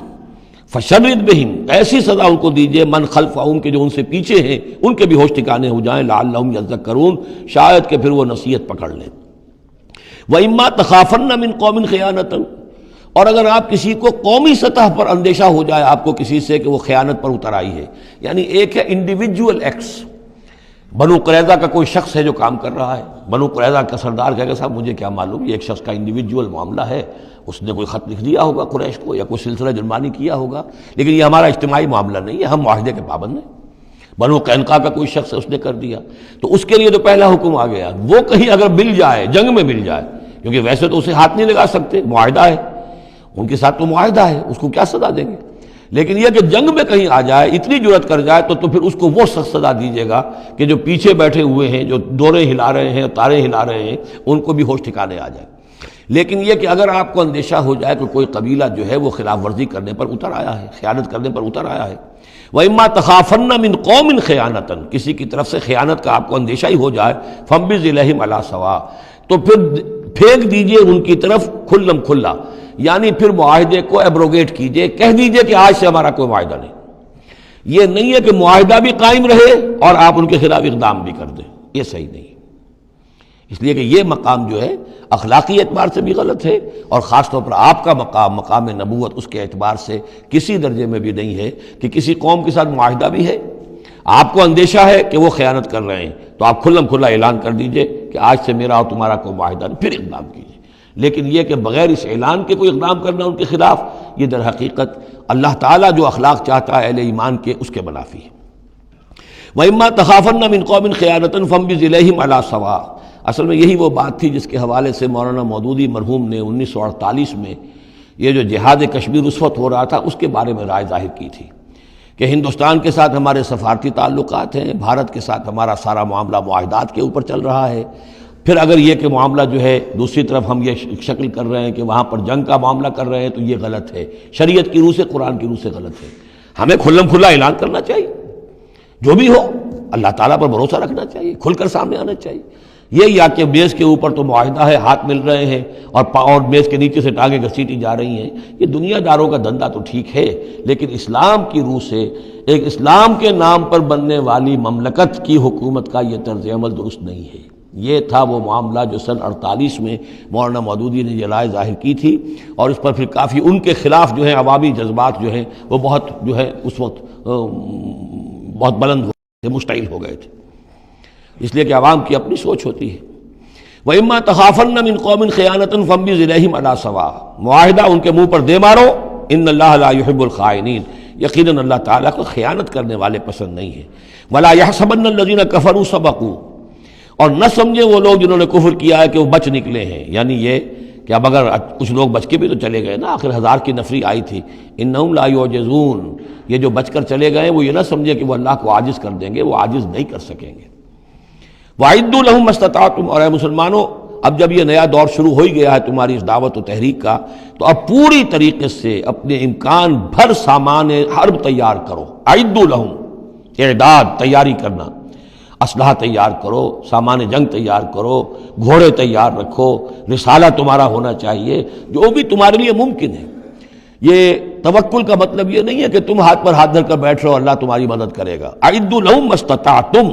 فَشَرِّدْ بِهِمْ، ایسی سزا ان کو دیجئے من خلفہم کے جو ان سے پیچھے ہیں ان کے بھی ہوش ٹھکانے ہو جائیں، لعلہم یذکرون، شاید کہ پھر وہ نصیحت پکڑ لیں۔ وَإِمَّا تَخَافَنَّ مِنْ قَوْمٍ خِيَانَةً، اور اگر آپ کسی کو قومی سطح پر اندیشہ ہو جائے آپ کو کسی سے کہ وہ خیانت پر اتر آئی ہے، یعنی ایک ہے انڈیویجول ایکٹس، بنو قریظہ کا کوئی شخص ہے جو کام کر رہا ہے، بنو قریظہ کا سردار کہے گا صاحب مجھے کیا معلوم، یہ ایک شخص کا انڈیویجول معاملہ ہے، اس نے کوئی خط لکھ دیا ہوگا قریش کو یا کوئی سلسلہ جرمانی کیا ہوگا، لیکن یہ ہمارا اجتماعی معاملہ نہیں ہے، ہم معاہدے کے پابند ہیں۔ بنو قینقاع کا کوئی شخص ہے اس نے کر دیا، تو اس کے لیے تو پہلا حکم آ گیا، وہ کہیں اگر مل جائے، جنگ میں مل جائے، کیونکہ ویسے تو اسے ہاتھ نہیں لگا سکتے، معاہدہ ہے ان کے ساتھ، تو معاہدہ ہے، اس کو کیا سزا دیں گے، لیکن یہ کہ جنگ میں کہیں آ جائے، اتنی جرأت کر جائے تو پھر اس کو وہ سخت سزا دیجیے گا کہ جو پیچھے بیٹھے ہوئے ہیں، جو ڈورے ہلا رہے ہیں، تارے ہلا رہے ہیں، ان کو بھی ہوش ٹھکانے آ جائے۔ لیکن یہ کہ اگر آپ کو اندیشہ ہو جائے کہ کوئی قبیلہ جو ہے وہ خلاف ورزی کرنے پر اتر آیا ہے، خیانت کرنے پر اتر آیا ہے، وَإِمَّا تَخَافَنَّ مِنْ قَوْمٍ خِيَانَةً، کسی کی طرف سے خیانت کا آپ کو اندیشہ ہی ہو جائے، فَانبِذْ إِلَيْهِمْ عَلَىٰ سَوَاءٍ، تو پھر پھینک دیجئے ان کی طرف کھلم کھلا، یعنی پھر معاہدے کو ایبروگیٹ کیجئے، کہہ دیجئے کہ آج سے ہمارا کوئی معاہدہ نہیں۔ یہ نہیں ہے کہ معاہدہ بھی قائم رہے اور آپ ان کے خلاف اقدام بھی کر دیں، یہ صحیح نہیں، اس لیے کہ یہ مقام جو ہے اخلاقی اعتبار سے بھی غلط ہے، اور خاص طور پر آپ کا مقام، مقام نبوت، اس کے اعتبار سے کسی درجے میں بھی نہیں ہے کہ کسی قوم کے ساتھ معاہدہ بھی ہے، آپ کو اندیشہ ہے کہ وہ خیانت کر رہے ہیں تو آپ کھلم کھلا اعلان کر دیجئے کہ آج سے میرا اور تمہارا کوئی معاہدہ نہیں، پھر اقدام کیجئے۔ لیکن یہ کہ بغیر اس اعلان کے کوئی اقدام کرنا ان کے خلاف، یہ در حقیقت اللہ تعالیٰ جو اخلاق چاہتا ہے اہل ایمان کے، اس کے منافی ہے۔ وَإِمَّا تَخَافَنَّ مِنْ قَوْمٍ خِيَانَةً فَانبِذْ إِلَيْهِمْ عَلَىٰ سَوَاءٍ۔ اصل میں یہی وہ بات تھی جس کے حوالے سے مولانا مودودی مرحوم نے 1948 میں یہ جو جہاد کشمیر اس وقت ہو رہا تھا اس کے بارے میں رائے ظاہر کی تھی کہ ہندوستان کے ساتھ ہمارے سفارتی تعلقات ہیں، بھارت کے ساتھ ہمارا سارا معاملہ معاہدات کے اوپر چل رہا ہے، پھر اگر یہ کہ معاملہ جو ہے دوسری طرف ہم یہ شکل کر رہے ہیں کہ وہاں پر جنگ کا معاملہ کر رہے ہیں تو یہ غلط ہے، شریعت کی روح سے، قرآن کی روح سے غلط ہے۔ ہمیں کھلم کھلا اعلان کرنا چاہیے، جو بھی ہو اللہ تعالیٰ پر بھروسہ رکھنا چاہیے، کھل کر سامنے آنا چاہیے۔ یہ یا کہ میز کے اوپر تو معاہدہ ہے، ہاتھ مل رہے ہیں اور میز کے نیچے سے ٹانگیں گھسیٹی جا رہی ہیں، یہ دنیا داروں کا دھندا تو ٹھیک ہے، لیکن اسلام کی روح سے ایک اسلام کے نام پر بننے والی مملکت کی حکومت کا یہ طرز عمل درست نہیں ہے۔ یہ تھا وہ معاملہ جو سن 48 میں مولانا مودودی نے یہ رائے ظاہر کی تھی، اور اس پر پھر کافی ان کے خلاف جو ہے عوامی جذبات جو ہیں وہ بہت جو ہے اس وقت بہت بلند ہو گئے تھے، مشتعل ہو گئے تھے، اس لیے کہ عوام کی اپنی سوچ ہوتی ہے۔ وَإِمَّا تَخَافَنَّ مِنْ قَوْمٍ خِيَانَةً فَانبِذْ إِلَيْهِمْ عَلَىٰ سَوَاءٍ، معاہدہ ان کے منہ پر دے مارو، ان اللہ لا يحب الخائنین، یقیناً اللہ تعالیٰ کو خیانت کرنے والے پسند نہیں ہے۔ وَلَا يَحْسَبَنَّ الَّذِينَ كَفَرُوا سَبَقُوا، اور نہ سمجھے وہ لوگ جنہوں نے کفر کیا ہے کہ وہ بچ نکلے ہیں، یعنی یہ کہ اب اگر کچھ لوگ بچ کے بھی تو چلے گئے نا، آخر 1000 کی نفری آئی تھی، انہم لا یعجزون، یہ جو بچ کر چلے گئے وہ یہ نہ سمجھے کہ وہ اللہ کو عاجز کر دیں گے، وہ عاجز نہیں کر سکیں گے۔ وَأَعِدُّوا لَهُم مَّا اسْتَطَعْتُمْ، اور اے مسلمانوں اب جب یہ نیا دور شروع ہو ہی گیا ہے تمہاری اس دعوت و تحریک کا، تو اب پوری طریقے سے اپنے امکان بھر سامان حرب تیار کرو۔ اعدوا لہم، اعداد، تیاری کرنا، اسلحہ تیار کرو، سامان جنگ تیار کرو، گھوڑے تیار رکھو، رسالہ تمہارا ہونا چاہیے، جو بھی تمہارے لیے ممکن ہے۔ یہ توکل کا مطلب یہ نہیں ہے کہ تم ہاتھ پر ہاتھ دھر کر بیٹھ رہو اللہ تمہاری مدد کرے گا۔ اعدوا لہم ما استطعتم،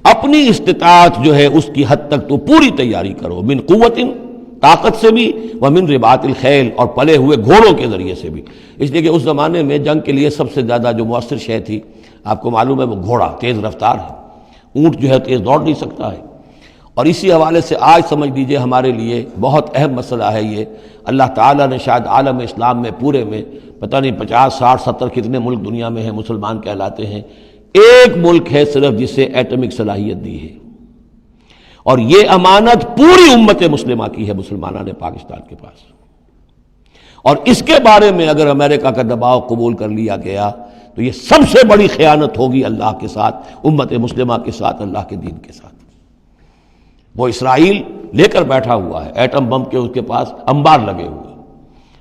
اپنی استطاعت جو ہے اس کی حد تک تو پوری تیاری کرو، من قوت، طاقت سے بھی، ومن رباط الخیل، اور پلے ہوئے گھوڑوں کے ذریعے سے بھی، اس لیے کہ اس زمانے میں جنگ کے لیے سب سے زیادہ جو مؤثر شے تھی آپ کو معلوم ہے وہ گھوڑا، تیز رفتار ہے، اونٹ جو ہے تیز دوڑ نہیں سکتا ہے۔ اور اسی حوالے سے آج سمجھ لیجئے ہمارے لیے بہت اہم مسئلہ ہے یہ، اللہ تعالیٰ نے شاید عالم اسلام میں پورے میں پتہ نہیں 50 60 70 کتنے ملک دنیا میں ہیں مسلمان کہلاتے ہیں، ایک ملک ہے صرف جسے ایٹمک صلاحیت دی ہے، اور یہ امانت پوری امت مسلمہ کی ہے، مسلمانان پاکستان کے پاس۔ اور اس کے بارے میں اگر امریکہ کا دباؤ قبول کر لیا گیا تو یہ سب سے بڑی خیانت ہوگی اللہ کے ساتھ، امت مسلمہ کے ساتھ، اللہ کے دین کے ساتھ۔ وہ اسرائیل لے کر بیٹھا ہوا ہے ایٹم بم کے، اس کے پاس انبار لگے ہوئے،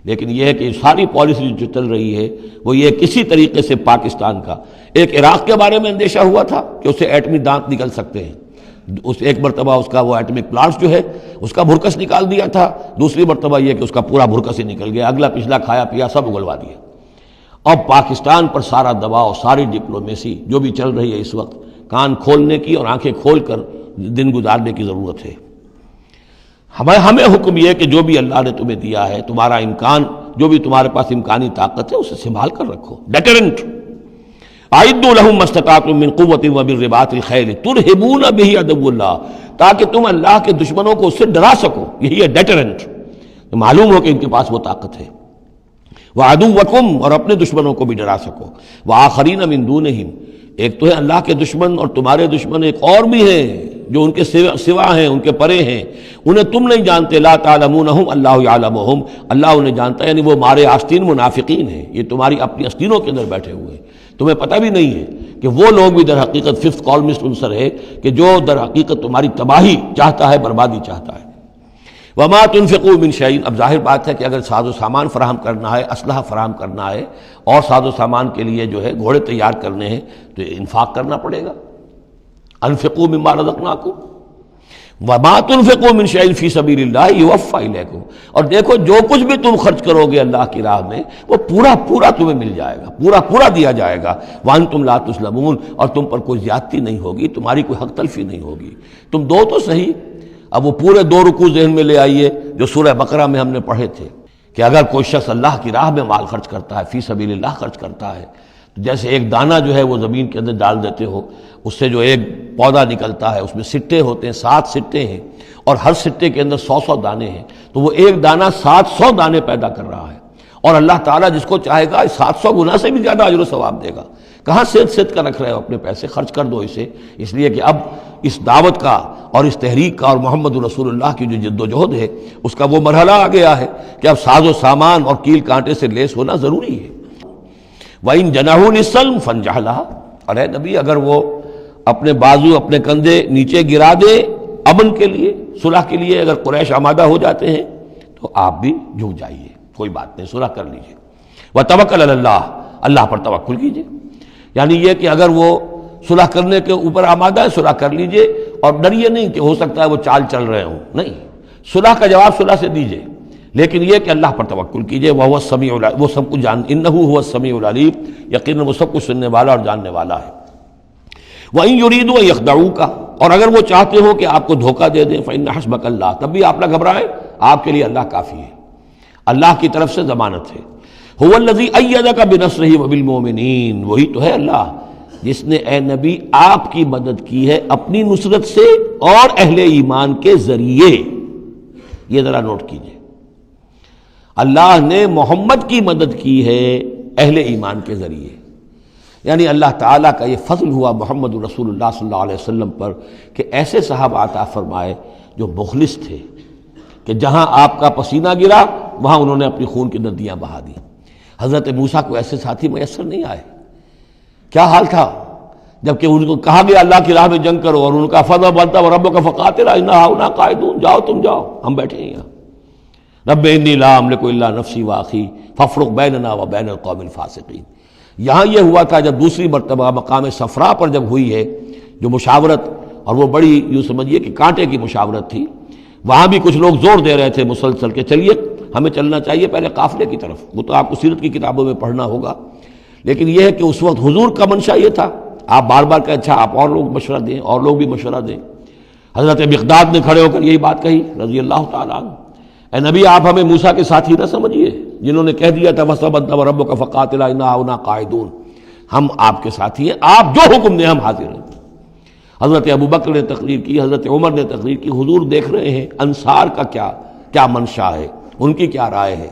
لیکن یہ ہے کہ ساری پالیسی جو چل رہی ہے وہ یہ کسی طریقے سے پاکستان کا، ایک عراق کے بارے میں اندیشہ ہوا تھا کہ اس سے ایٹمی دانت نکل سکتے ہیں، اس ایک مرتبہ اس کا وہ ایٹمک پلانٹ جو ہے اس کا بھرکس نکال دیا تھا، دوسری مرتبہ یہ کہ اس کا پورا بھرکس ہی نکل گیا، اگلا پچھلا کھایا پیا سب اگلوا دیا۔ اب پاکستان پر سارا دباؤ، ساری ڈپلومیسی جو بھی چل رہی ہے اس وقت، کان کھولنے کی اور آنکھیں کھول کر دن گزارنے کی ضرورت ہے۔ ہمیں حکم یہ ہے کہ جو بھی اللہ نے تمہیں دیا ہے، تمہارا امکان، جو بھی تمہارے پاس امکانی طاقت ہے اسے سنبھال کر رکھو، ڈیٹرنٹ۔ اعدوا لہم ما استطعتم من قوت ومن رباط الخیل ترہبون بہ عدو اللہ، تاکہ تم اللہ کے دشمنوں کو اس سے ڈرا سکو، یہی ہے ڈیٹرنٹ، معلوم ہو کہ ان کے پاس وہ طاقت ہے۔ وعدوکم، اور اپنے دشمنوں کو بھی ڈرا سکو، وآخرین من دونہم، ایک تو ہے اللہ کے دشمن اور تمہارے دشمن ایک اور بھی ہیں جو ان کے سوا ہیں، ان کے پرے ہیں، انہیں تم نہیں جانتے، لا تعلمونہم اللہ یعلمہم، اللہ انہیں جانتا ہے، یعنی وہ مارے آستین منافقین ہیں، یہ تمہاری اپنی آستینوں کے اندر بیٹھے ہوئے ہیں، تمہیں پتہ بھی نہیں ہے کہ وہ لوگ بھی در حقیقت ففتھ کالمسٹ عنصر ہے کہ جو در حقیقت تمہاری تباہی چاہتا ہے، بربادی چاہتا ہے۔ وما تنفقوا من شیء، اب ظاہر بات ہے کہ اگر ساز و سامان فراہم کرنا ہے، اسلحہ فراہم کرنا ہے، اور ساز و سامان کے لیے جو ہے گھوڑے تیار کرنے ہیں تو انفاق کرنا پڑے گا۔ انفقوا مما رزقناکم وما تنفقوا من شیء فی سبیل اللہ یوفی الیکم، اور دیکھو جو کچھ بھی تم خرچ کرو گے اللہ کی راہ میں وہ پورا پورا تمہیں مل جائے گا، پورا پورا دیا جائے گا۔ وانتم لا تظلمون، اور تم پر کوئی زیادتی نہیں ہوگی، تمہاری کوئی حق تلفی نہیں ہوگی۔ تم دو تو صحیح، اب وہ پورے 2 رکوع ذہن میں لے آئیے جو سورہ بقرہ میں ہم نے پڑھے تھے کہ اگر کوئی شخص اللہ کی راہ میں مال خرچ کرتا ہے، فی سبیل اللہ خرچ کرتا ہے، جیسے ایک دانہ جو ہے وہ زمین کے اندر ڈال دیتے ہو، اس سے جو ایک پودا نکلتا ہے، اس میں سٹے ہوتے ہیں، 7 سٹے ہیں، اور ہر سٹے کے اندر 100 دانے ہیں، تو وہ ایک دانہ 700 دانے پیدا کر رہا ہے، اور اللہ تعالیٰ جس کو چاہے گا 700 گنا سے بھی زیادہ اجر و ثواب دے گا۔ کہاں صحت کا رکھ رہے ہو اپنے پیسے، خرچ کر دو اسے، اس لیے کہ اب اس دعوت کا اور اس تحریک کا اور محمد رسول اللہ کی جو جد و جہد ہے اس کا وہ مرحلہ آ گیا ہے کہ اب ساز و سامان اور کیل کانٹے سے لیس ہونا ضروری ہے۔ وَإِن جَنَحُوا لِلسَّلْمِ فَانْجَحْ لَهَا، اور اے نبی اگر وہ اپنے بازو اپنے کندھے نیچے گرا دے امن کے لیے، صلح کے لیے، اگر قریش آمادہ ہو جاتے ہیں تو آپ بھی جھک جائیے، کوئی بات نہیں، صلح کر لیجیے۔ وَتَوَكَّلْ عَلَى اللَّهِ، اللہ پر توکل کیجیے، یعنی یہ کہ اگر وہ صلح کرنے کے اوپر آمادہ ہے صلح کر لیجئے، اور ڈریے نہیں کہ ہو سکتا ہے وہ چال چل رہے ہوں، نہیں، صلح کا جواب صلح سے دیجئے، لیکن یہ کہ اللہ پر توکل کیجئے، وہ السمیع العلیم، وہ سب کچھ انہ هو السمیع العلیم، یقیناً وہ سب کچھ سننے والا اور جاننے والا ہے۔ وَإِن يُرِيدُوا أَن يَخْدَعُوكَ، اور اگر وہ چاہتے ہو کہ آپ کو دھوکہ دے دیں، فَإِنَّ حَسْبَكَ اللَّهُ، تب بھی آپ نہ گھبرائیں، آپ کے لیے اللہ کافی ہے، اللہ کی طرف سے ضمانت ہے۔ هُوَ الَّذِي أَيَّدَكَ بِنَصْرِهِ وَبِالْمُؤْمِنِينَ، وہی تو ہے اللہ جس نے اے نبی آپ کی مدد کی ہے اپنی نصرت سے اور اہل ایمان کے ذریعے۔ یہ ذرا نوٹ کیجئے، اللہ نے محمد کی مدد کی ہے اہل ایمان کے ذریعے، یعنی اللہ تعالیٰ کا یہ فضل ہوا محمد رسول اللہ صلی اللہ علیہ وسلم پر کہ ایسے صحابہ عطا فرمائے جو مخلص تھے، کہ جہاں آپ کا پسینہ گرا وہاں انہوں نے اپنی خون کی ندیاں بہا دی۔ حضرت موسیٰ کو ایسے ساتھی میسر نہیں آئے، کیا حال تھا جبکہ ان کو کہا گیا اللہ کی راہ میں جنگ کرو، اور ان کا فضل بنتا وہ رب کا فقاتل انا ہاؤنا قاعدون، جاؤ تم جاؤ، ہم بیٹھے ہیں یہاں۔ رب انی لا املک الا نفسی واخی فافرق بیننا وبین القوم الفاسقین۔ یہاں یہ ہوا تھا جب دوسری مرتبہ مقام صفرا پر جب ہوئی ہے جو مشاورت، اور وہ بڑی یوں سمجھیے کہ کانٹے کی مشاورت تھی، وہاں بھی کچھ لوگ زور دے رہے تھے مسلسل کہ چلیے ہمیں چلنا چاہیے پہلے قافلے کی طرف، وہ تو آپ کو سیرت کی کتابوں میں پڑھنا ہوگا، لیکن یہ ہے کہ اس وقت حضور کا منشا یہ تھا، آپ بار بار کہ اچھا آپ اور لوگ مشورہ دیں، اور لوگ بھی مشورہ دیں۔ حضرت مقداد نے کھڑے ہو کر یہی بات کہی رضی اللہ تعالیٰ عنہ، اے نبی آپ ہمیں موسیٰ کے ساتھی نہ سمجھیے جنہوں نے کہہ دیا تھا فَاسْتَبَنْتَ وَرَبُّكَ فَقَاتِلَ إِنَّا هَؤُنَا قَاعِدُونَ، ہم آپ کے ساتھی ہیں، آپ جو حکم دیں ہم حاضر ہیں۔ حضرت ابوبکر نے تقریر کی، حضرت عمر نے تقریر کی، حضور دیکھ رہے ہیں انصار کا کیا منشا ہے، ان کی کیا رائے ہے۔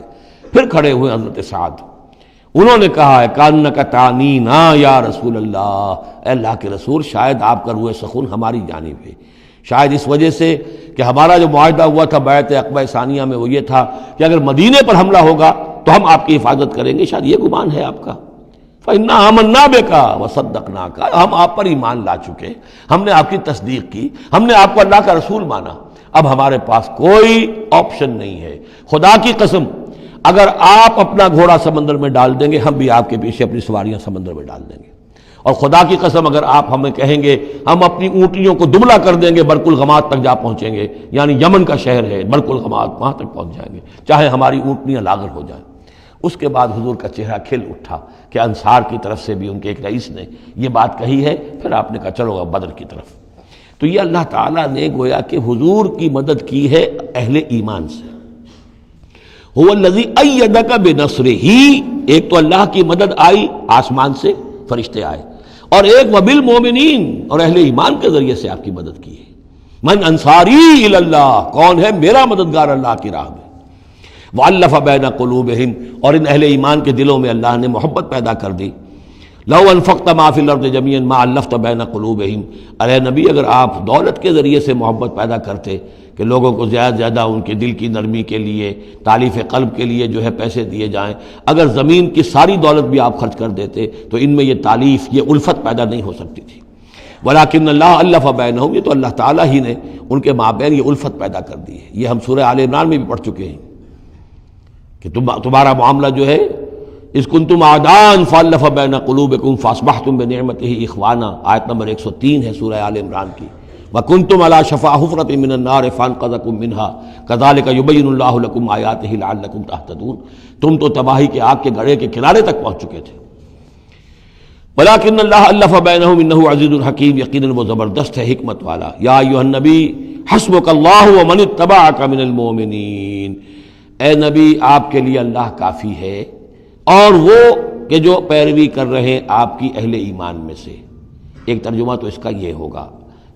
پھر کھڑے ہوئے حضرت سعد، انہوں نے کہا ہے کانک تعنینا یا رسول اللہ، اے اللہ کے رسول شاید آپ کا روح سخن ہماری جانب ہے، شاید اس وجہ سے کہ ہمارا جو معاہدہ ہوا تھا بیعت عقبہ ثانیہ میں وہ یہ تھا کہ اگر مدینے پر حملہ ہوگا تو ہم آپ کی حفاظت کریں گے، شاید یہ گمان ہے آپ کا۔ فَإِنَّا آمَنَّا بِكَ وَصَدَّقْنَاكَ، ہم آپ پر ایمان لا چکے، ہم نے آپ کی تصدیق کی، ہم نے آپ کو اللہ کا رسول مانا، اب ہمارے پاس کوئی آپشن نہیں ہے۔ خدا کی قسم اگر آپ اپنا گھوڑا سمندر میں ڈال دیں گے ہم بھی آپ کے پیچھے اپنی سواریاں سمندر میں ڈال دیں گے، اور خدا کی قسم اگر آپ ہمیں کہیں گے ہم اپنی اونٹیوں کو دبلا کر دیں گے برق الغماد تک جا پہنچیں گے، یعنی یمن کا شہر ہے برق الغماد، وہاں تک پہنچ جائیں گے چاہے ہماری اونٹنیاں لاغر ہو جائیں۔ اس کے بعد حضور کا چہرہ کھل اٹھا کہ انصار کی طرف سے بھی ان کے ایک رئیس نے یہ بات کہی ہے، پھر آپ نے کہا چلو اب بدر کی طرف۔ تو یہ اللہ تعالیٰ نے گویا کہ حضور کی مدد کی ہے اہل ایمان سے۔ هو الذی ایدک بنصرہ، ایک تو اللہ کی مدد آئی آسمان سے، فرشتے آئے، اور ایک وبالمؤمنین، اور اہل ایمان کے ذریعے سے آپ کی مدد کی ہے۔ من انصاری الی اللہ، کون ہے میرا مددگار اللہ کی راہ میں۔ وَأَلَّفَ بَيْنَ قُلُوبِهِمْ، اور ان اہل ایمان کے دلوں میں اللہ نے محبت پیدا کر دی۔ لَوْ أَنفَقْتَ مَا فِي الْأَرْضِ جَمِيعًا مَا أَلَّفْتَ بَيْنَ قُلُوبِهِمْ، ارے نبی اگر آپ دولت کے ذریعے سے محبت پیدا کرتے کہ لوگوں کو زیادہ زیادہ ان کے دل کی نرمی کے لیے، تالیف قلب کے لیے جو ہے پیسے دیے جائیں، اگر زمین کی ساری دولت بھی آپ خرچ کر دیتے تو ان میں یہ تالیف، یہ الفت پیدا نہیں ہو سکتی تھی۔ وَلَٰكِنَّ اللَّهَ أَلَّفَ بَيْنَهُمْ، یہ تو اللہ تعالیٰ ہی نے ان کے مابین یہ الفت پیدا کر دی ہے۔ یہ ہم سورہ آل عمران میں بھی پڑھ چکے ہیں کہ تمہارا معاملہ جو ہے اِذْ كُنْتُمْ أَعْدَاءً فَأَلَّفَ بَيْنَ قُلُوبِكُمْ فَأَصْبَحْتُمْ بِنِعْمَتِهِ إِخْوَانًا، آیت نمبر 103 ہے سورہ آل عمران کی۔ وَكُنْتُمْ عَلَىٰ شَفَا حُفْرَةٍ مِّنَ النَّارِ فَأَنقَذَكُم مِّنْهَا كَذَٰلِكَ يُبَيِّنُ اللَّهُ لَكُمْ آيَاتِهِ لَعَلَّكُمْ تَهْتَدُونَ، تم تو تباہی کے آگ کے گڑھے کے کنارے تک پہنچ چکے تھے۔ وَلَٰكِنَّ اللَّهَ أَلَّفَ بَيْنَهُمْ إِنَّهُ عَزِيزٌ حَكِيمٌ، یقیناً وہ زبردست ہے حکمت والا۔ یا ایھا النبی حسبک اللہ ومن اتبعک من المؤمنین، اے نبی آپ کے لیے اللہ کافی ہے اور وہ کہ جو پیروی کر رہے ہیں آپ کی اہل ایمان میں سے۔ ایک ترجمہ تو اس کا یہ ہوگا،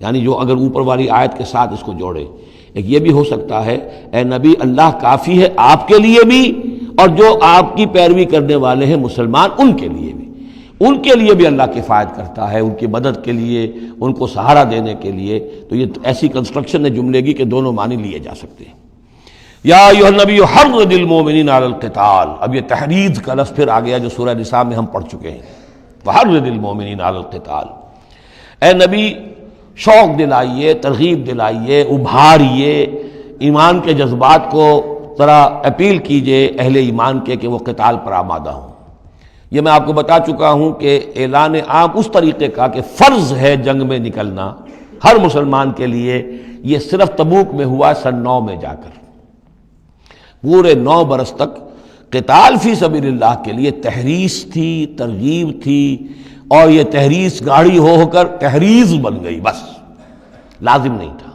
یعنی جو اگر اوپر والی آیت کے ساتھ اس کو جوڑے، ایک یہ بھی ہو سکتا ہے اے نبی اللہ کافی ہے آپ کے لیے بھی اور جو آپ کی پیروی کرنے والے ہیں مسلمان ان کے لیے بھی، ان کے لیے بھی اللہ کفایت کرتا ہے، ان کی مدد کے لیے، ان کو سہارا دینے کے لیے۔ تو یہ ایسی کنسٹرکشن ہے جملے کی کہ دونوں معنی لیے جا سکتے ہیں۔ یا ایھا النبی حرض المؤمنین علی القتال، اب یہ تحریض کا لفظ پھر آ گیا جو سورہ نساء میں ہم پڑھ چکے ہیں، وحرض المؤمنین علی القتال۔ اے نبی شوق دلائیے، ترغیب دلائیے، ابھاریے ایمان کے جذبات کو، ذرا اپیل کیجئے اہل ایمان کے کہ وہ قتال پر آمادہ ہوں۔ یہ میں آپ کو بتا چکا ہوں کہ اعلان عام اس طریقے کا کہ فرض ہے جنگ میں نکلنا ہر مسلمان کے لیے، یہ صرف تبوک میں ہوا سن 9 میں جا کر۔ پورے 9 برس تک قتال فی سبیل اللہ کے لیے تحریض تھی، ترغیب تھی، اور یہ تحریض گاڑی ہو کر تحریض بن گئی، بس لازم نہیں تھا۔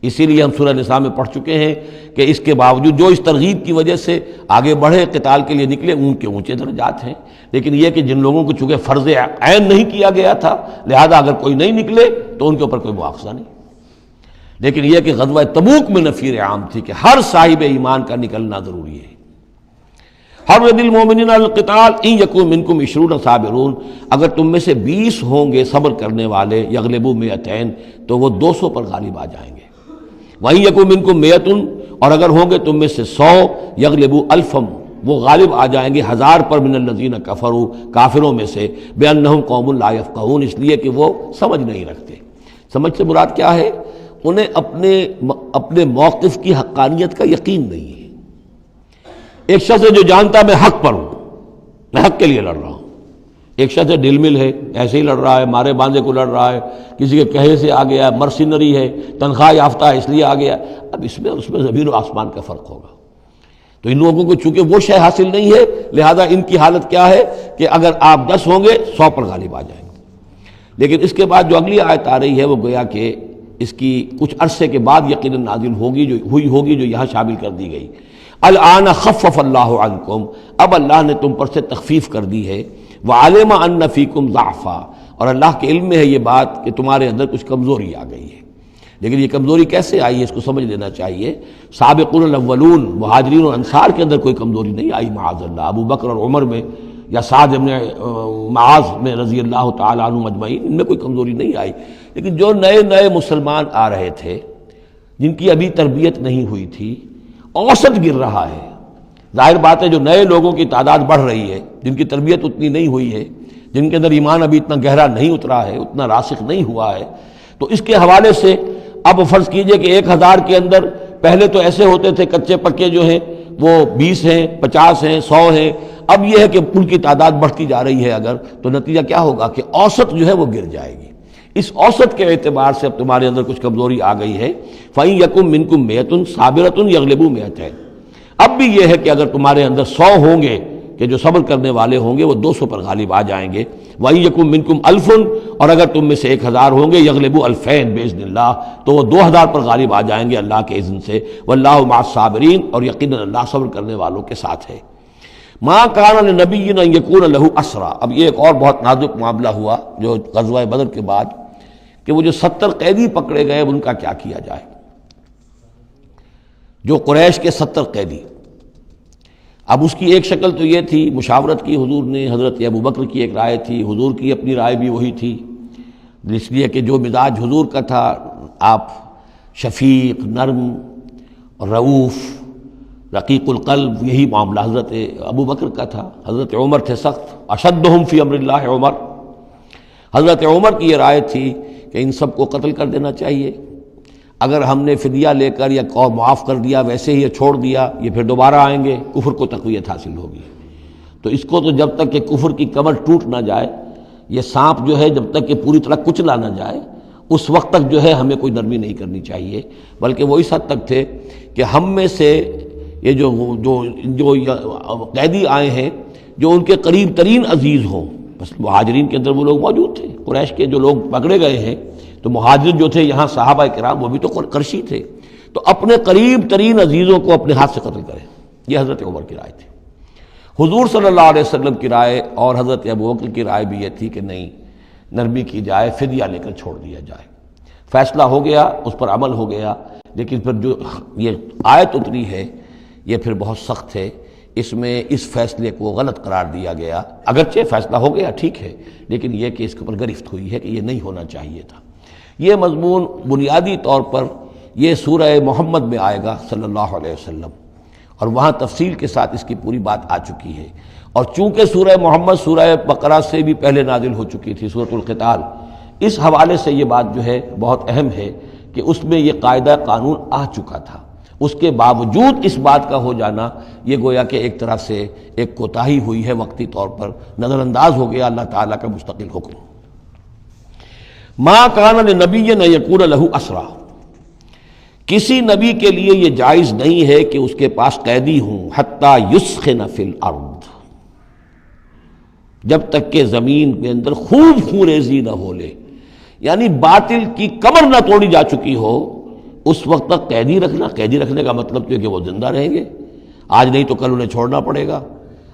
اسی لیے ہم سورہ نساء میں پڑھ چکے ہیں کہ اس کے باوجود جو اس ترغیب کی وجہ سے آگے بڑھے قتال کے لیے نکلے ان کے اونچے درجات ہیں، لیکن یہ کہ جن لوگوں کو چونکہ فرض عین نہیں کیا گیا تھا لہذا اگر کوئی نہیں نکلے تو ان کے اوپر کوئی مواخذہ نہیں۔ لیکن یہ کہ غزوہ تبوک میں نفیر عام تھی کہ ہر صاحب ایمان کا نکلنا ضروری ہے۔ حرض المؤمنین علی القتال ان یکن منکم 20 صابرون، اگر تم میں سے 20 ہوں گے صبر کرنے والے، یغلبوا 200 تو وہ 200 پر غالب آ جائیں گے۔ وَإِن يَكُن مِّنكُم 100 اور اگر ہوں گے تم میں سے 100، یغلبوا 1000 وہ غالب آ جائیں گے 1000 پر، من الذین کفروا کافروں میں سے، بأنہم قوم لا یفقہون اس لیے کہ وہ سمجھ نہیں رکھتے۔ سمجھ سے مراد کیا ہے؟ انہیں اپنے موقف کی حقانیت کا یقین نہیں ہے۔ ایک شخص ہے جو جانتا میں حق پر ہوں، میں حق کے لیے لڑ رہا ہوں۔ ایک شخص ڈل مل ہے، ایسے ہی لڑ رہا ہے، مارے باندھے کو لڑ رہا ہے، کسی کے کہے سے آ گیا، مرسینری ہے، تنخواہ یافتہ ہے اس لیے آ گیا۔ اب اس میں زمین و آسمان کا فرق ہوگا۔ تو ان لوگوں کو چونکہ وہ شے حاصل نہیں ہے لہذا ان کی حالت کیا ہے کہ اگر آپ 10 ہوں گے 100 پر غالب آ جائیں گے۔ لیکن اس کے بعد جو اگلی آیت آ رہی ہے وہ گویا کہ اس کی کچھ عرصے کے بعد یقیناً نازل ہوگی، جو یہاں شامل کر دی گئی۔ الآن خفف اللہ عنکم، اب اللہ نے تم پر سے تخفیف کر دی ہے، وعلم ان فیکم ضعفا، اور اللہ کے علم میں ہے یہ بات کہ تمہارے اندر کچھ کمزوری آ گئی ہے۔ لیکن یہ کمزوری کیسے آئی ہے اس کو سمجھ لینا چاہیے۔ سابقون الاولون مہاجرین اور انصار کے اندر کوئی کمزوری نہیں آئی معاذ اللہ، ابو بکر اور عمر میں یا سعد بن معاذ میں رضی اللہ تعالیٰ عنہ مجمعین، ان میں کوئی کمزوری نہیں آئی۔ لیکن جو نئے مسلمان آ رہے تھے جن کی ابھی تربیت نہیں ہوئی تھی، اوسط گر رہا ہے۔ ظاہر بات ہے جو نئے لوگوں کی تعداد بڑھ رہی ہے، جن کی تربیت اتنی نہیں ہوئی ہے، جن کے اندر ایمان ابھی اتنا گہرا نہیں اترا ہے، اتنا راسخ نہیں ہوا ہے، تو اس کے حوالے سے اب فرض کیجئے کہ 1000 کے اندر پہلے تو ایسے ہوتے تھے کچے پکے جو ہیں وہ 20 ہیں، 50 ہیں، 100 ہیں، اب یہ ہے کہ ان کی تعداد بڑھتی جا رہی ہے اگر، تو نتیجہ کیا ہوگا کہ اوسط جو ہے وہ گر جائے گی۔ اس اوسط کے اعتبار سے اب تمہارے اندر کچھ کمزوری آ گئی ہے۔ فَإِن يَكُن مِّنكُم 100 صَابِرَةٌ يَغْلِبُوا 200، اب بھی یہ ہے کہ اگر تمہارے اندر 100 ہوں گے کہ جو صبر کرنے والے ہوں گے وہ 200 پر غالب آ جائیں گے۔ وَإِن يَكُن مِّنكُم 1000 اور اگر تم میں سے 1000 ہوں گے، يَغْلِبُوا 2000 بِإِذْنِ اللَّهِ تو وہ 2000 پر غالب آ جائیں گے اللہ کے اذن سے۔ وَاللَّهُ مَعَ الصَّابِرِينَ اور یقیناً اللہ صبر کرنے والوں کے ساتھ ہے۔ مَا كَانَ لِنَبِيٍّ أَن يَكُونَ لَهُ أَسْرَىٰ، اب یہ ایک اور بہت نازک معاملہ ہوا جو غزوہ بدر کے بعد کہ وہ جو 70 قیدی پکڑے گئے ان کا کیا کیا جائے۔ جو قریش کے 70 قیدی، اب اس کی ایک شکل تو یہ تھی، مشاورت کی حضور نے، حضرت ابو بکر کی ایک رائے تھی، حضور کی اپنی رائے بھی وہی تھی، اس لیے کہ جو مزاج حضور کا تھا، آپ شفیق، نرم، رؤوف، رقیق القلب، یہی معاملہ حضرت ابو بکر کا تھا۔ حضرت عمر تھے سخت، اشدہم فی امر اللہ عمر، حضرت عمر کی یہ رائے تھی کہ ان سب کو قتل کر دینا چاہیے، اگر ہم نے فدیہ لے کر یا معاف کر دیا ویسے ہی چھوڑ دیا یہ پھر دوبارہ آئیں گے، کفر کو تقویت حاصل ہوگی۔ تو اس کو تو جب تک کہ کفر کی کمر ٹوٹ نہ جائے، یہ سانپ جو ہے جب تک کہ پوری طرح کچلا نہ جائے اس وقت تک جو ہے ہمیں کوئی نرمی نہیں کرنی چاہیے، بلکہ وہ اس حد تک تھے کہ ہم میں سے یہ جو قیدی آئے ہیں جو ان کے قریب ترین عزیز ہوں، بس مہاجرین کے اندر وہ لوگ موجود تھے، قریش کے جو لوگ پکڑے گئے ہیں تو مہاجر جو تھے یہاں صحابہ کرام وہ بھی تو قرشی تھے، تو اپنے قریب ترین عزیزوں کو اپنے ہاتھ سے قتل کریں، یہ حضرت عمر کی رائے تھی۔ حضور صلی اللہ علیہ وسلم کی رائے اور حضرت ابوبکر کی رائے بھی یہ تھی کہ نہیں، نرمی کی جائے، فدیہ لے کر چھوڑ دیا جائے۔ فیصلہ ہو گیا، اس پر عمل ہو گیا، لیکن پھر جو یہ آیت اتری ہے یہ پھر بہت سخت ہے، اس میں اس فیصلے کو غلط قرار دیا گیا۔ اگرچہ فیصلہ ہو گیا ٹھیک ہے، لیکن یہ کہ اس کے اوپر گرفت ہوئی ہے کہ یہ نہیں ہونا چاہیے تھا۔ یہ مضمون بنیادی طور پر یہ سورہ محمد میں آئے گا صلی اللہ علیہ وسلم، اور وہاں تفصیل کے ساتھ اس کی پوری بات آ چکی ہے۔ اور چونکہ سورہ محمد سورہ بقرہ سے بھی پہلے نازل ہو چکی تھی، سورۃ القتال، اس حوالے سے یہ بات جو ہے بہت اہم ہے کہ اس میں یہ قاعدہ قانون آ چکا تھا۔ اس کے باوجود اس بات کا ہو جانا یہ گویا کہ ایک طرح سے ایک کوتاہی ہوئی ہے، وقتی طور پر نظر انداز ہو گیا اللہ تعالیٰ کا مستقل حکم۔ ما کان لنبی ان یکون لہ اسریٰ، کسی نبی کے لیے یہ جائز نہیں ہے کہ اس کے پاس قیدی ہوں، حتی یسخن فی الارض، جب تک کہ زمین کے اندر خوب خونریزی نہ ہو لے، یعنی باطل کی کمر نہ توڑی جا چکی ہو، اس وقت تک قیدی رکھنا۔ قیدی رکھنے کا مطلب یہ کہ وہ زندہ رہیں گے، آج نہیں تو کل انہیں چھوڑنا پڑے گا،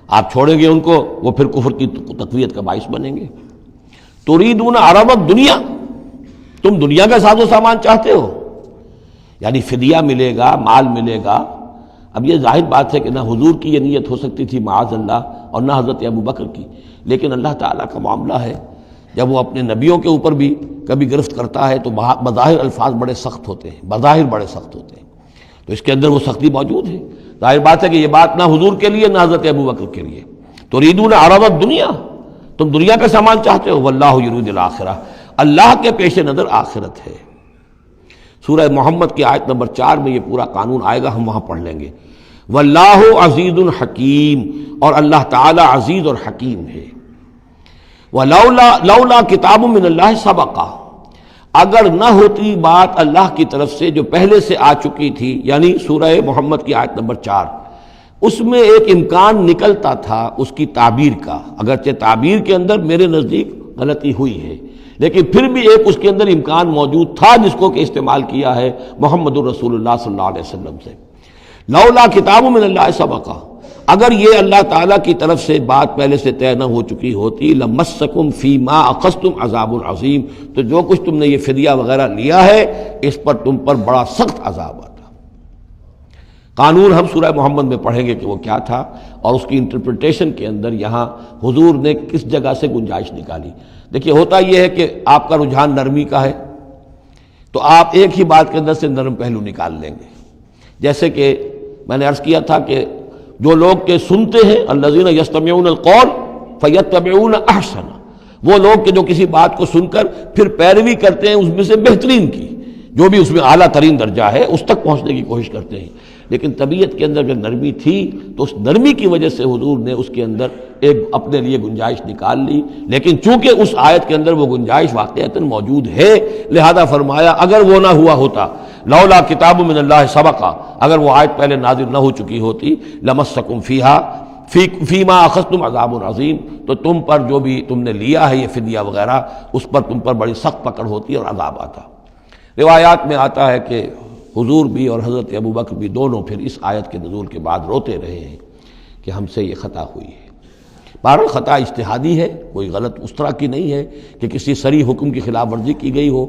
آپ چھوڑیں گے ان کو، وہ پھر کفر کی تقویت کا باعث بنیں گے۔ تريدون عرض الدنیا، تم دنیا کا ساز و سامان چاہتے ہو، یعنی فدیہ ملے گا، مال ملے گا۔ اب یہ ظاہر بات ہے کہ نہ حضور کی یہ نیت ہو سکتی تھی معاذ اللہ، اور نہ حضرت ابوبکر کی، لیکن اللہ تعالیٰ کا معاملہ ہے، جب وہ اپنے نبیوں کے اوپر بھی کبھی گرفت کرتا ہے تو بظاہر الفاظ بڑے سخت ہوتے ہیں، بظاہر بڑے سخت ہوتے ہیں، تو اس کے اندر وہ سختی موجود ہے۔ ظاہر بات ہے کہ یہ بات نہ حضور کے لیے نہ حضرت ابوبکر کے لیے۔ تريدون عرض الدنیا، تم دنیا کا سامان چاہتے ہو، واللہ یرید الآخرہ، اللہ کے پیش نظر آخرت ہے۔ سورہ محمد کی آیت نمبر 4 میں یہ پورا قانون آئے گا، ہم وہاں پڑھ لیں گے۔ واللہ عزیز حکیم، اور اللہ تعالی عزیز اور حکیم ہے۔ لولا کتاب من اللہ سبقہ، اگر نہ ہوتی بات اللہ کی طرف سے جو پہلے سے آ چکی تھی، یعنی سورہ محمد کی آیت نمبر 4، اس میں ایک امکان نکلتا تھا اس کی تعبیر کا، اگرچہ تعبیر کے اندر میرے نزدیک غلطی ہوئی ہے، لیکن پھر بھی ایک اس کے اندر امکان موجود تھا جس کو کہ استعمال کیا ہے محمد الرسول اللہ صلی اللہ علیہ وسلم سے۔ لولا کتاب من اللہ سبقہ، اگر یہ اللہ تعالیٰ کی طرف سے بات پہلے سے طے نہ ہو چکی ہوتی، لمسکم فیما اخذتم عذاب عظیم، تو جو کچھ تم نے یہ فدیہ وغیرہ لیا ہے اس پر تم پر بڑا سخت عذاب آتا۔ قانون ہم سورہ محمد میں پڑھیں گے کہ وہ کیا تھا، اور اس کی انٹرپریٹیشن کے اندر یہاں حضور نے کس جگہ سے گنجائش نکالی۔ دیکھیے ہوتا یہ ہے کہ آپ کا رجحان نرمی کا ہے تو آپ ایک ہی بات کے اندر سے نرم پہلو نکال لیں گے، جیسے کہ میں نے عرض کیا تھا کہ جو لوگ کے سنتے ہیں الذین یستمعون القول فیتبعون احسن، وہ لوگ کہ جو کسی بات کو سن کر پھر پیروی کرتے ہیں اس میں سے بہترین کی، جو بھی اس میں اعلیٰ ترین درجہ ہے اس تک پہنچنے کی کوشش کرتے ہیں۔ لیکن طبیعت کے اندر اگر نرمی تھی تو اس نرمی کی وجہ سے حضور نے اس کے اندر ایک اپنے لیے گنجائش نکال لی، لیکن چونکہ اس آیت کے اندر وہ گنجائش واقعتاً موجود ہے، لہذا فرمایا اگر وہ نہ ہوا ہوتا، لولا کتاب من اللہ سبقہ، اگر وہ آیت پہلے نازل نہ ہو چکی ہوتی، لمسکم فیما اخذتم عذاب عظیم، تو تم پر جو بھی تم نے لیا ہے یہ فدیہ وغیرہ، اس پر تم پر بڑی سخت پکڑ ہوتی اور عذاب آتا۔ روایات میں آتا ہے کہ حضور بھی اور حضرت ابوبکر بھی دونوں پھر اس آیت کے نزول کے بعد روتے رہے ہیں کہ ہم سے یہ خطا ہوئی ہے۔ بہرحال خطا اجتہادی ہے، کوئی غلط اس طرح کی نہیں ہے کہ کسی صریح حکم کی خلاف ورزی کی گئی ہو،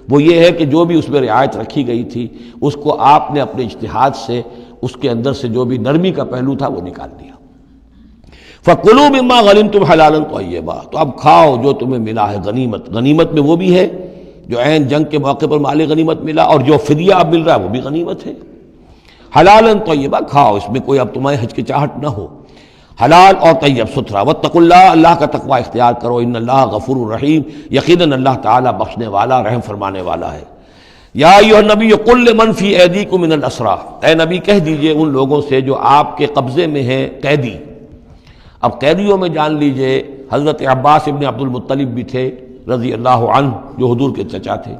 وہ یہ ہے کہ جو بھی اس میں رعایت رکھی گئی تھی اس کو آپ نے اپنے اجتہاد سے اس کے اندر سے جو بھی نرمی کا پہلو تھا وہ نکال دیا۔ فَكُلُوا مِمَّا غَنِمْتُمْ حَلَالًا طَيِّبًا، تو اب کھاؤ جو تمہیں ملا ہے غنیمت۔ غنیمت میں وہ بھی ہے جو عین جنگ کے موقع پر مال غنیمت ملا، اور جو فدیہ اب مل رہا ہے وہ بھی غنیمت ہے۔ حلال طیبہ، کھاؤ، اس میں کوئی اب تمہیں ہچکچاہٹ نہ ہو، حلال اور طیب ستھرا۔ واتقوا اللہ، اللہ کا تقوی اختیار کرو، ان اللہ غفور الرحیم، یقیناً اللہ تعالیٰ بخشنے والا رحم فرمانے والا ہے۔ یا ایھا النبی قل لمن فی ایدیکم من الاسریٰ، اے نبی کہہ دیجئے ان لوگوں سے جو آپ کے قبضے میں ہیں قیدی۔ اب قیدیوں میں جان لیجئے حضرت عباس ابن عبد المطلب بھی تھے رضی اللہ عنہ، جو حضور کے چچا تھے۔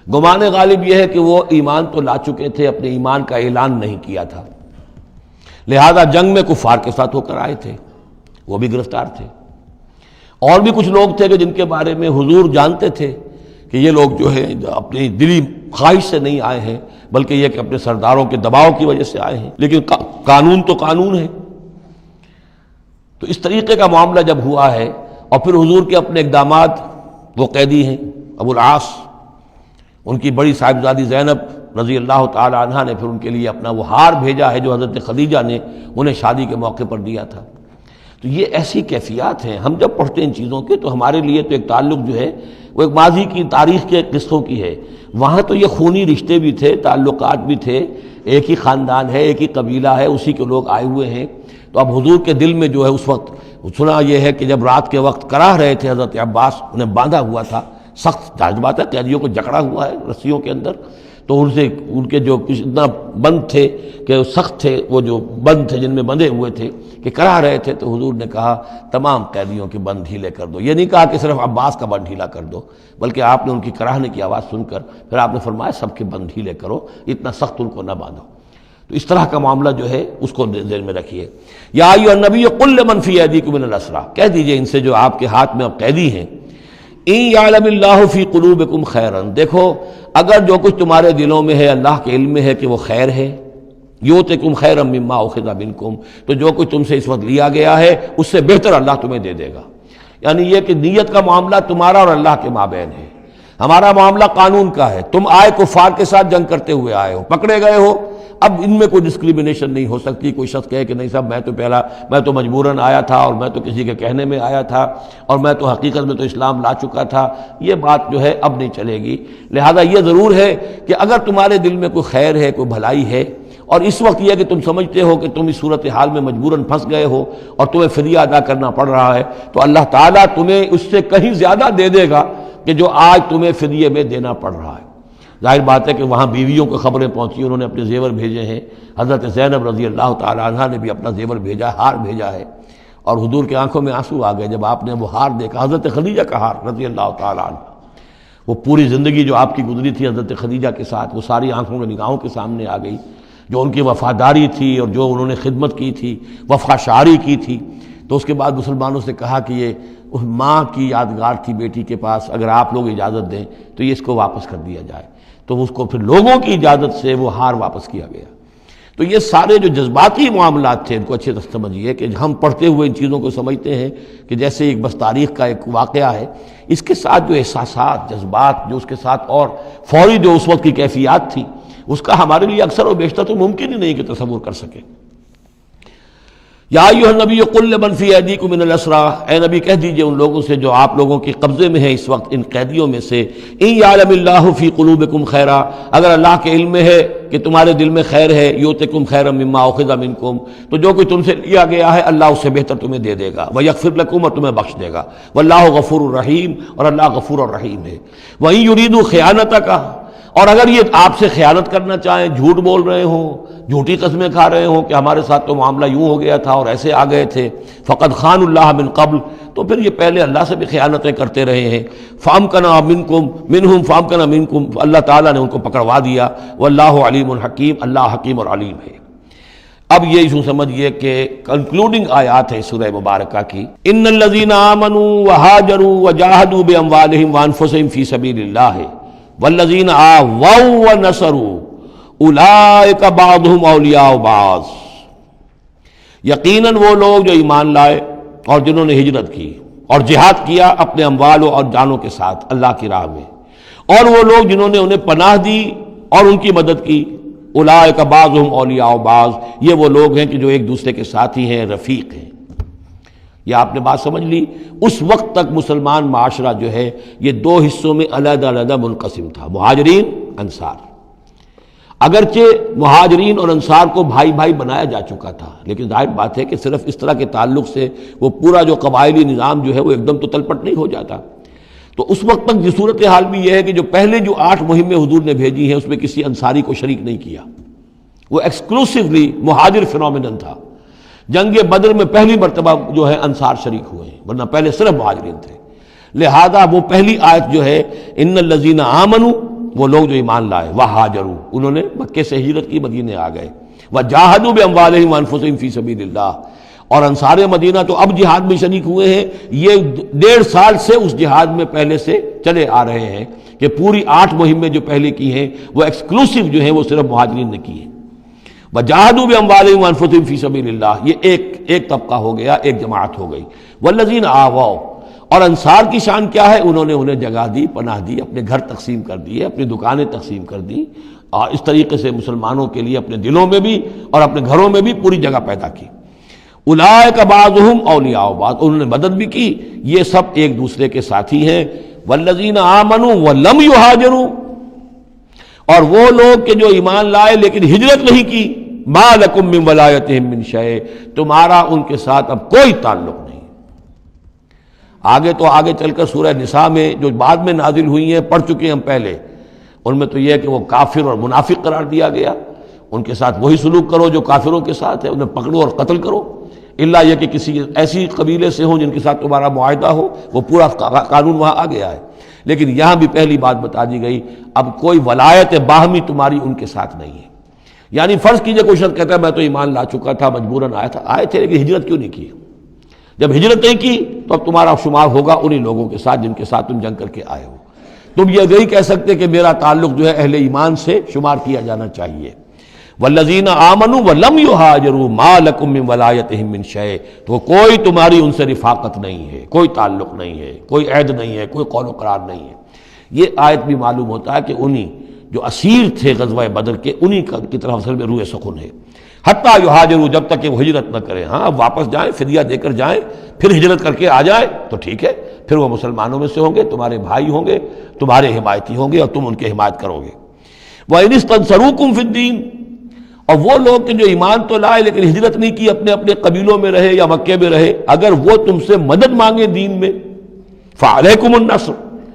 گمان غالب یہ ہے کہ وہ ایمان تو لا چکے تھے، اپنے ایمان کا اعلان نہیں کیا تھا، لہذا جنگ میں کفار کے ساتھ ہو کر آئے تھے، وہ بھی گرفتار تھے۔ اور بھی کچھ لوگ تھے کہ جن کے بارے میں حضور جانتے تھے کہ یہ لوگ جو ہے اپنی دلی خواہش سے نہیں آئے ہیں، بلکہ یہ کہ اپنے سرداروں کے دباؤ کی وجہ سے آئے ہیں، لیکن قانون تو قانون ہے، تو اس طریقے کا معاملہ جب ہوا ہے، اور پھر حضور کے اپنے اقدامات، وہ قیدی ہیں ابو العاص، ان کی بڑی صاحبزادی زینب رضی اللہ تعالی عنہا نے پھر ان کے لیے اپنا وہ ہار بھیجا ہے جو حضرت خدیجہ نے انہیں شادی کے موقع پر دیا تھا۔ تو یہ ایسی کیفیات ہیں، ہم جب پڑھتے ہیں ان چیزوں کے تو ہمارے لیے تو ایک تعلق جو ہے وہ ایک ماضی کی تاریخ کے قصوں کی ہے۔ وہاں تو یہ خونی رشتے بھی تھے، تعلقات بھی تھے، ایک ہی خاندان ہے، ایک ہی قبیلہ ہے، اسی کے لوگ آئے ہوئے ہیں۔ تو اب حضور کے دل میں جو ہے اس وقت سنا یہ ہے کہ جب رات کے وقت کراہ رہے تھے حضرت عباس، انہیں باندھا ہوا تھا، سخت ظاہر بات ہے قیدیوں کو جکڑا ہوا ہے رسیوں کے اندر، تو ان کے جو اتنا بند تھے کہ سخت تھے، وہ جو بند تھے جن میں بندھے ہوئے تھے کہ کراہ رہے تھے، تو حضور نے کہا تمام قیدیوں کے بند ڈھیلے کر دو۔ یہ نہیں کہا کہ صرف عباس کا بند ڈھیلا کر دو، بلکہ آپ نے ان کی کراہنے کی آواز سن کر پھر آپ نے فرمایا سب کے بند ڈھیلے کرو، اتنا سخت ان کو نہ باندھو۔ تو اس طرح کا معاملہ جو ہے اس کو ذہن میں رکھیے۔ یا ایھا النبی قل لمن فی ایدیکم من الاسریٰ، کہہ دیجئے ان سے جو آپ کے ہاتھ میں اب قیدی ہیں، ان یعلم اللہ فی قلوبکم خیرا، دیکھو اگر جو کچھ تمہارے دلوں میں ہے اللہ کے علم میں ہے کہ وہ خیر ہے، یؤتکم خیرا مما اخذ منکم، تو جو کچھ تم سے اس وقت لیا گیا ہے اس سے بہتر اللہ تمہیں دے دے گا۔ یعنی یہ کہ نیت کا معاملہ تمہارا اور اللہ کے مابین ہے، ہمارا معاملہ قانون کا ہے۔ تم آئے کفار کے ساتھ جنگ کرتے ہوئے آئے ہو، پکڑے گئے ہو، اب ان میں کوئی ڈسکریمنیشن نہیں ہو سکتی۔ کوئی شخص کہے کہ نہیں صاحب میں تو مجبوراً آیا تھا، اور میں تو کسی کے کہنے میں آیا تھا، اور میں تو حقیقت میں تو اسلام لا چکا تھا، یہ بات جو ہے اب نہیں چلے گی۔ لہذا یہ ضرور ہے کہ اگر تمہارے دل میں کوئی خیر ہے، کوئی بھلائی ہے، اور اس وقت یہ کہ تم سمجھتے ہو کہ تم اس صورتحال میں مجبوراً پھنس گئے ہو اور تمہیں فدیہ ادا کرنا پڑ رہا ہے، تو اللہ تعالیٰ تمہیں اس سے کہیں زیادہ دے دے گا کہ جو آج تمہیں فدیے میں دینا پڑ رہا ہے۔ ظاہر بات ہے کہ وہاں بیویوں کو خبریں پہنچی، انہوں نے اپنے زیور بھیجے ہیں، حضرت زینب رضی اللہ تعالی عنہا نے بھی اپنا زیور بھیجا، ہار بھیجا ہے، اور حضور کے آنکھوں میں آنسو آ گئے جب آپ نے وہ ہار دیکھا، حضرت خدیجہ کا ہار رضی اللہ تعالی عنہ۔ وہ پوری زندگی جو آپ کی گزری تھی حضرت خدیجہ کے ساتھ، وہ ساری آنکھوں کے نگاہوں کے سامنے آ گئی، جو ان کی وفاداری تھی اور جو انہوں نے خدمت کی تھی، وفا شعاری کی تھی۔ تو اس کے بعد مسلمانوں سے کہا کہ یہ ماں کی یادگار تھی بیٹی کے پاس، اگر آپ لوگ اجازت دیں تو یہ اس کو واپس کر دیا جائے، تو اس کو پھر لوگوں کی اجازت سے وہ ہار واپس کیا گیا۔ تو یہ سارے جو جذباتی معاملات تھے ان کو اچھے سے سمجھیے کہ ہم پڑھتے ہوئے ان چیزوں کو سمجھتے ہیں کہ جیسے ایک بس تاریخ کا ایک واقعہ ہے، اس کے ساتھ جو احساسات، جذبات، جو اس کے ساتھ اور فوری جو اس وقت کی کیفیات تھی، اس کا ہمارے لیے اکثر و بیشتر تو ممکن ہی نہیں کہ تصور کر سکیں۔ یا ایھا النبی قل لمن فی ایدیکم من الاسریٰ، اے نبی کہہ دیجئے ان لوگوں سے جو آپ لوگوں کے قبضے میں ہیں اس وقت، ان قیدیوں میں سے، ان یعلم اللہ فی قلوبکم خیرا، اگر اللہ کے علم میں ہے کہ تمہارے دل میں خیر ہے، یؤتکم خیرا مما اخذ منکم، تو جو کچھ تم سے لیا گیا ہے اللہ اس سے بہتر تمہیں دے دے گا، ویغفر لکم، اور تمہیں بخش دے گا، واللہ غفور الرحیم، اور اللہ غفور الرحیم ہے۔ وَإِن يُرِيدُوا خِيَانَتَكَ، اور اگر یہ آپ سے خیانت کرنا چاہیں، جھوٹ بول رہے ہوں، جھوٹی قسمیں کھا رہے ہوں کہ ہمارے ساتھ تو معاملہ یوں ہو گیا تھا اور ایسے آ گئے تھے، فقد خان اللہ من قبل، تو پھر یہ پہلے اللہ سے بھی خیانتیں کرتے رہے ہیں، فامکنا منہم فامکنا منکم، اللہ تعالیٰ نے ان کو پکڑوا دیا، واللہ علیم حکیم، اللہ حکیم اور علیم ہے۔ اب یہ یوں سمجھیے کہ کنکلوڈنگ آیات ہے سورہ مبارکہ کی، ان الذین آمنوا وہاجروا وجاہدوا باموالہم وانفسہم فی سبیل اللہ والذین آووا ونصروا اولئک بعضهم اولیاء بعض، یقیناً وہ لوگ جو ایمان لائے اور جنہوں نے ہجرت کی اور جہاد کیا اپنے اموالوں اور جانوں کے ساتھ اللہ کی راہ میں، اور وہ لوگ جنہوں نے انہیں پناہ دی اور ان کی مدد کی، اولئک بعضهم اولیاء بعض، یہ وہ لوگ ہیں کہ جو ایک دوسرے کے ساتھی ہیں، رفیق ہیں۔ یہ آپ نے بات سمجھ لی۔ اس وقت تک مسلمان معاشرہ جو ہے یہ دو حصوں میں علیحدہ علیحدہ منقسم تھا، مہاجرین، انصار۔ اگرچہ مہاجرین اور انصار کو بھائی بھائی بنایا جا چکا تھا، لیکن ظاہر بات ہے کہ صرف اس طرح کے تعلق سے وہ پورا جو قبائلی نظام جو ہے وہ ایک دم تو تلپٹ نہیں ہو جاتا۔ تو اس وقت تک یہ صورتحال بھی یہ ہے کہ جو پہلے جو 8 مہمیں حضور نے بھیجی ہیں اس میں کسی انصاری کو شریک نہیں کیا، وہ ایکسکلوسیولی مہاجر فینومینن تھا۔ جنگ بدر میں پہلی مرتبہ جو ہے انصار شریک ہوئے ہیں، ورنہ پہلے صرف مہاجرین تھے۔ لہذا وہ پہلی آیت جو ہے ان الذین آمنوا، وہ لوگ جو ایمان لائے، وہاجروا، انہوں نے مکے سے ہجرت کی، مدینے آ گئے، وجاہدوا باموالہم وانفسہم فی سبیل اللہ، اور انصار مدینہ تو اب جہاد میں شریک ہوئے ہیں، یہ 1.5 سال سے اس جہاد میں پہلے سے چلے آ رہے ہیں کہ پوری 8 مہمیں جو پہلے کی ہیں وہ ایکسکلوسیو جو ہیں وہ صرف مہاجرین نے کی ہیں۔ وجاہدوا باموالہم وانفسہم فی سبیل اللہ، یہ ایک ایک طبقہ ہو گیا، ایک جماعت ہو گئی۔ والذین آواؤ، اور انصار کی شان کیا ہے؟ انہوں نے انہیں جگہ دی، پناہ دی، اپنے گھر تقسیم کر دیے، اپنی دکانیں تقسیم کر دی، اور اس طریقے سے مسلمانوں کے لیے اپنے دلوں میں بھی اور اپنے گھروں میں بھی پوری جگہ پیدا کی۔ اولئک بعضهم اولیاء بعض، انہوں نے مدد بھی کی، یہ سب ایک دوسرے کے ساتھی ہیں۔ والذین آمنوا ولم یہاجروا، اور وہ لوگ کہ جو ایمان لائے لیکن ہجرت نہیں کی، ما لکم من ولایتہم من شیء، تمہارا ان کے ساتھ اب کوئی تعلق نہیں۔ آگے چل کر سورہ نساء میں جو بعد میں نازل ہوئی ہیں، پڑھ چکے ہم پہلے، ان میں تو یہ ہے کہ وہ کافر اور منافق قرار دیا گیا، ان کے ساتھ وہی سلوک کرو جو کافروں کے ساتھ ہے، انہیں پکڑو اور قتل کرو، الا یہ کہ کسی ایسی قبیلے سے ہوں جن کے ساتھ تمہارا معاہدہ ہو، وہ پورا قانون وہاں آ گیا ہے۔ لیکن یہاں بھی پہلی بات بتا دی گئی، اب کوئی ولایت باہمی تمہاری ان کے ساتھ نہیں ہے۔ یعنی فرض کیجئے کوئی شخص کہتا ہے میں تو ایمان لا چکا تھا، مجبوراً آئے تھے لیکن ہجرت کیوں نہیں کی؟ جب ہجرت نہیں کی تو اب تمہارا شمار ہوگا انہی لوگوں کے ساتھ جن کے ساتھ تم جنگ کر کے آئے ہو۔ تم یہ نہیں کہہ سکتے کہ میرا تعلق جو ہے اہل ایمان سے شمار کیا جانا چاہیے۔ والذین آمنوا ولم یہاجروا ما لکم من ولایتہم من شیء، تو کوئی تمہاری ان سے رفاقت نہیں ہے، کوئی تعلق نہیں ہے، کوئی عہد نہیں ہے، کوئی قول و قرار نہیں ہے۔ یہ آیت بھی معلوم ہوتا ہے کہ انہی جو اسیر تھے غزوہ بدر کے، انہی کی طرف اصل میں روح سخن ہے۔ حتیٰ یہاجروا، جب تک کہ وہ ہجرت نہ کریں، ہاں اب واپس جائیں، فدیہ دے کر جائیں، پھر ہجرت کر کے آ جائیں تو ٹھیک ہے، پھر وہ مسلمانوں میں سے ہوں گے، تمہارے بھائی ہوں گے، تمہارے حمایتی ہوں گے اور تم ان کی حمایت کرو گے۔ وَإِنِ اسْتَنصَرُوكُمْ فِي الدِّينِ، اور وہ لوگ کہ جو ایمان تو لائے لیکن ہجرت نہیں کی، اپنے اپنے قبیلوں میں رہے یا مکے میں رہے، اگر وہ تم سے مدد مانگے دین میں، فَعَلَيْكُمُ النَّصْرُ،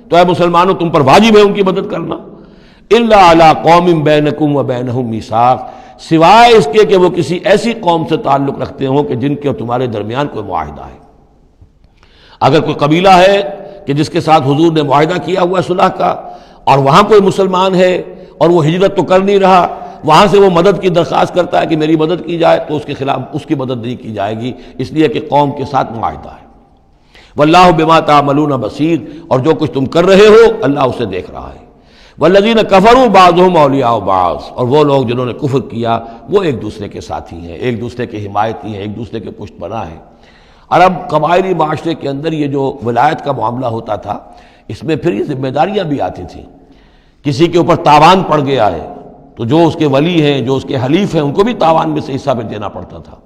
تو اے مسلمانوں تم پر واجب ہے ان کی مدد کرنا۔ إِلَّا عَلَىٰ قَوْمٍ بَيْنَكُمْ وَبَيْنَهُمْ مِيثَاقٌ، سوائے اس کے کہ وہ کسی ایسی قوم سے تعلق رکھتے ہوں کہ جن کے تمہارے درمیان کوئی معاہدہ ہے۔ اگر کوئی قبیلہ ہے کہ جس کے ساتھ حضور نے معاہدہ کیا ہوا ہے صلح کا، اور وہاں کوئی مسلمان ہے اور وہ ہجرت تو کر نہیں رہا، وہاں سے وہ مدد کی درخواست کرتا ہے کہ میری مدد کی جائے، تو اس کے خلاف اس کی مدد نہیں کی جائے گی، اس لیے کہ قوم کے ساتھ معاہدہ ہے۔ واللہ بما تعملون بصیر، اور جو کچھ تم کر رہے ہو اللہ اسے دیکھ رہا ہے۔ والذین کفروا بعضهم اولیاء بعض، اور وہ لوگ جنہوں نے کفر کیا وہ ایک دوسرے کے ساتھی ہیں، ایک دوسرے کے حمایتی ہیں، ایک دوسرے کے پشت پناہ ہیں۔ عرب قبائلی معاشرے کے اندر یہ جو ولایت کا معاملہ ہوتا تھا، اس میں پھر یہ ذمہ داریاں بھی آتی تھیں۔ کسی کے اوپر تاوان پڑ گیا ہے تو جو اس کے ولی ہیں، جو اس کے حلیف ہیں، ان کو بھی تاوان میں سے حصہ پھر دینا پڑتا تھا۔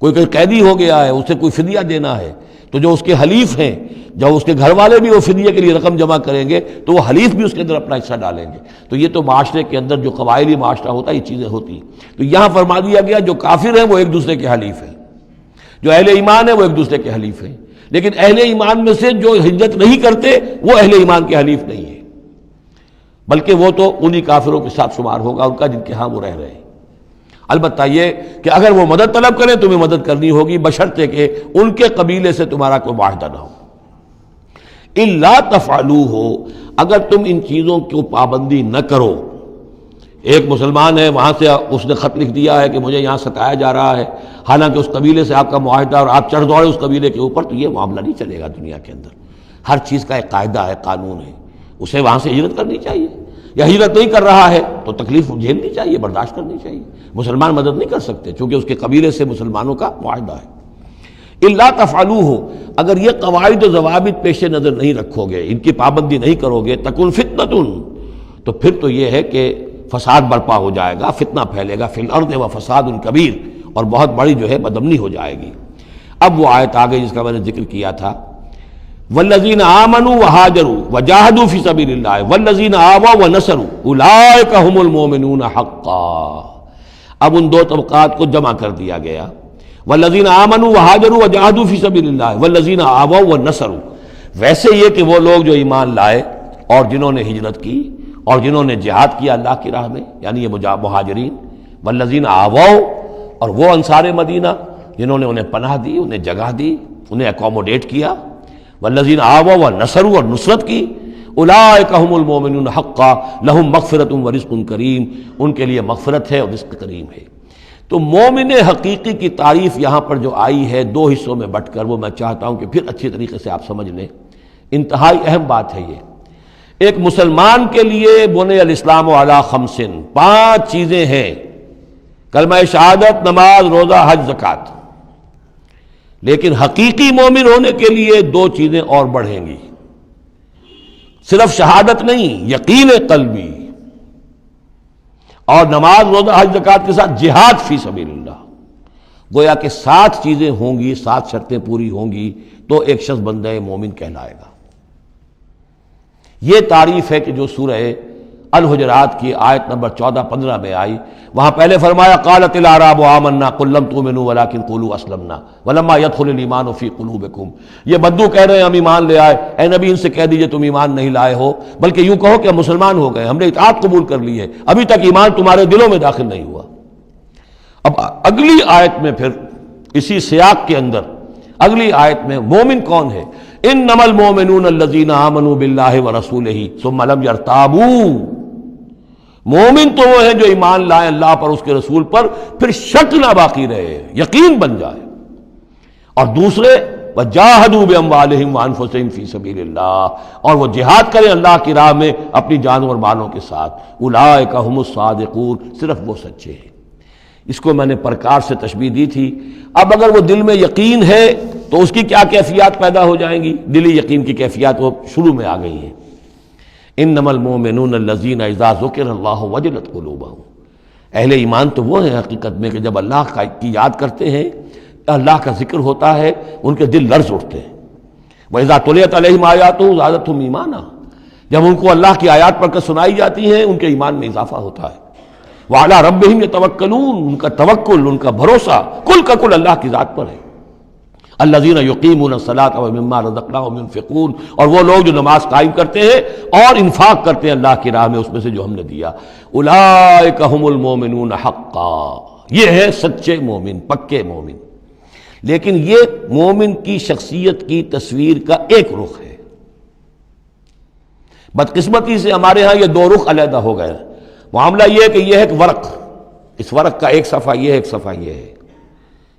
کوئی قیدی ہو گیا ہے، اسے کوئی فدیہ دینا ہے، تو جو اس کے حلیف ہیں، جب اس کے گھر والے بھی وہ فدیے کے لیے رقم جمع کریں گے تو وہ حلیف بھی اس کے اندر اپنا حصہ ڈالیں گے۔ تو یہ تو معاشرے کے اندر جو قبائلی معاشرہ ہوتا ہے یہ چیزیں ہوتی ہیں۔ تو یہاں فرما دیا گیا جو کافر ہیں وہ ایک دوسرے کے حلیف ہیں، جو اہل ایمان ہیں وہ ایک دوسرے کے حلیف ہیں، لیکن اہل ایمان میں سے جو ہجرت نہیں کرتے وہ اہل ایمان کے حلیف نہیں ہیں، بلکہ وہ تو انہی کافروں کے ساتھ شمار ہوگا ان کا جن کے ہاں وہ رہ رہے ہیں۔ البتہ یہ کہ اگر وہ مدد طلب کریں تمہیں مدد کرنی ہوگی، بشرطے کہ ان کے قبیلے سے تمہارا کوئی معاہدہ نہ ہو۔ الا تفعلوہ، اگر تم ان چیزوں کی پابندی نہ کرو، ایک مسلمان ہے وہاں سے اس نے خط لکھ دیا ہے کہ مجھے یہاں ستایا جا رہا ہے، حالانکہ اس قبیلے سے آپ کا معاہدہ اور آپ چڑھ دوڑے اس قبیلے کے اوپر، تو یہ معاملہ نہیں چلے گا دنیا کے اندر۔ ہر چیز کا ایک قاعدہ ہے، قانون ہے، اسے وہاں سے ہجرت کرنی چاہیے، یا ہجرت نہیں کر رہا ہے تو تکلیف جھیلنی چاہیے، برداشت کرنی چاہیے۔ مسلمان مدد نہیں کر سکتے چونکہ اس کے قبیلے سے مسلمانوں کا معاہدہ ہے۔ الا تفعلوہ، اگر یہ قواعد و ضوابط پیش نظر نہیں رکھو گے، ان کی پابندی نہیں کرو گے، تکن فتنۃ، تو پھر تو یہ ہے کہ فساد برپا ہو جائے گا، فتنہ پھیلے گا، فی الارض و فساد کبیر، اور بہت بڑی جو ہے بدامنی ہو جائے گی۔ اب وہ آیت آگئی جس کا میں نے ذکر کیا تھا، والذین آمنوا وہاجروا وجاہدوا فی سبیل اللہ والذین آووا ونصروا اولئک ھم المؤمنون حقا۔ اب ان دو طبقات کو جمع کر دیا گیا، والذین آمنوا وہاجروا وجاہدوا فی سبیل اللہ والذین آووا ونصروا، ویسے یہ کہ وہ لوگ جو ایمان لائے اور جنہوں نے ہجرت کی اور جنہوں نے جہاد کیا اللہ کی راہ میں، یعنی یہ مہاجرین، والذین آووا، اور وہ انصار مدینہ جنہوں نے انہیں پناہ دی، انہیں جگہ دی، انہیں اکوموڈیٹ کیا، والذین آووا ونصروا، اور نصرت کی، اولئک ھم المؤمنون حقا لہم مغفرۃ ورزق کریم، ان کے لیے مغفرت ہے اور رزق کریم ہے۔ تو مومن حقیقی کی تعریف یہاں پر جو آئی ہے دو حصوں میں بٹ کر، وہ میں چاہتا ہوں کہ پھر اچھی طریقے سے آپ سمجھ لیں، انتہائی اہم بات ہے یہ۔ ایک مسلمان کے لیے بنی الاسلام علی خمس، 5 چیزیں ہیں، کلمہ شہادت، نماز، روزہ، حج، زکوٰۃ۔ لیکن حقیقی مومن ہونے کے لیے دو چیزیں اور بڑھیں گی، صرف شہادت نہیں، یقین قلبی اور نماز روزہ حج زکوٰۃ کے ساتھ جہاد فی سبیل اللہ۔ گویا کہ 7 چیزیں ہوں گی، 7 شرطیں پوری ہوں گی تو ایک شخص بندہ مومن کہلائے گا۔ یہ تعریف ہے کہ جو سورہ الحجرات کی آیت نمبر 14-15 میں آئی، وہاں پہلے فرمایا قالت الاعراب آمنا قل لم تؤمنوا ولکن قولوا اسلمنا ولما يدخل الایمان فی قلوبکم۔ یہ بدو کہہ رہے ہیں ہم ایمان لے آئے، اے نبی ان سے کہہ دیجئے تم ایمان نہیں لائے ہو، بلکہ یوں کہو کہ ہم مسلمان ہو گئے، ہم نے اطاعت قبول کر لی ہے، ابھی تک ایمان تمہارے دلوں میں داخل نہیں ہوا۔ اب اگلی آیت میں پھر اسی سیاق کے اندر اگلی آیت میں مومن کون ہے؟ انما المؤمنون الذین آمنوا باللہ ورسولہ ثم لم یرتابوا۔ مومن تو وہ ہیں جو ایمان لائیں اللہ پر، اس کے رسول پر، پھر شک نہ باقی رہے، یقین بن جائے۔ اور دوسرے وجاہدوا باموالہم وانفسہم فی سبیل اللہ، اور وہ جہاد کریں اللہ کی راہ میں اپنی جانوں اور مالوں کے ساتھ۔ اولئک ھم الصادقون، صرف وہ سچے ہیں۔ اس کو میں نے پرکار سے تشبیہ دی تھی۔ اب اگر وہ دل میں یقین ہے تو اس کی کیا کیفیات پیدا ہو جائیں گی؟ دلی یقین کی کیفیات وہ شروع میں آ گئی ہیں۔ انما المؤمنون الذین اذا ذکر اللہ وجلت قلوبہم۔ اہل ایمان تو وہ ہیں حقیقت میں کہ جب اللہ کی یاد کرتے ہیں، اللہ کا ذکر ہوتا ہے، ان کے دل لرز اٹھتے ہیں۔ وَإِذَا تُلِيَتْ عَلَيْهِمْ آيَاتُهُ زَادَتْهُمْ ایمانا، جب ان کو اللہ کی آیات پڑھ کر سنائی جاتی ہیں ان کے ایمان میں اضافہ ہوتا ہے۔ وَعَلَىٰ رَبِّهِمْ يَتَوَكَّلُونَ، ان کا توکل، ان کا بھروسہ کل کا کل اللہ کی ذات پر ہے۔ الذین یقیمون الصلاۃ ومما رزقناہم ينفقون، اور وہ لوگ جو نماز قائم کرتے ہیں اور انفاق کرتے ہیں اللہ کی راہ میں اس میں سے جو ہم نے دیا۔ اولئک ھم المؤمنون حقا، یہ ہے سچے مومن، پکے مومن۔ لیکن یہ مومن کی شخصیت کی تصویر کا ایک رخ ہے۔ بدقسمتی سے ہمارے ہاں یہ 2 رخ علیحدہ ہو گئے۔ معاملہ یہ ہے کہ یہ ہے ایک ورق، اس ورق کا ایک صفحہ یہ ہے، ایک صفحہ یہ ہے،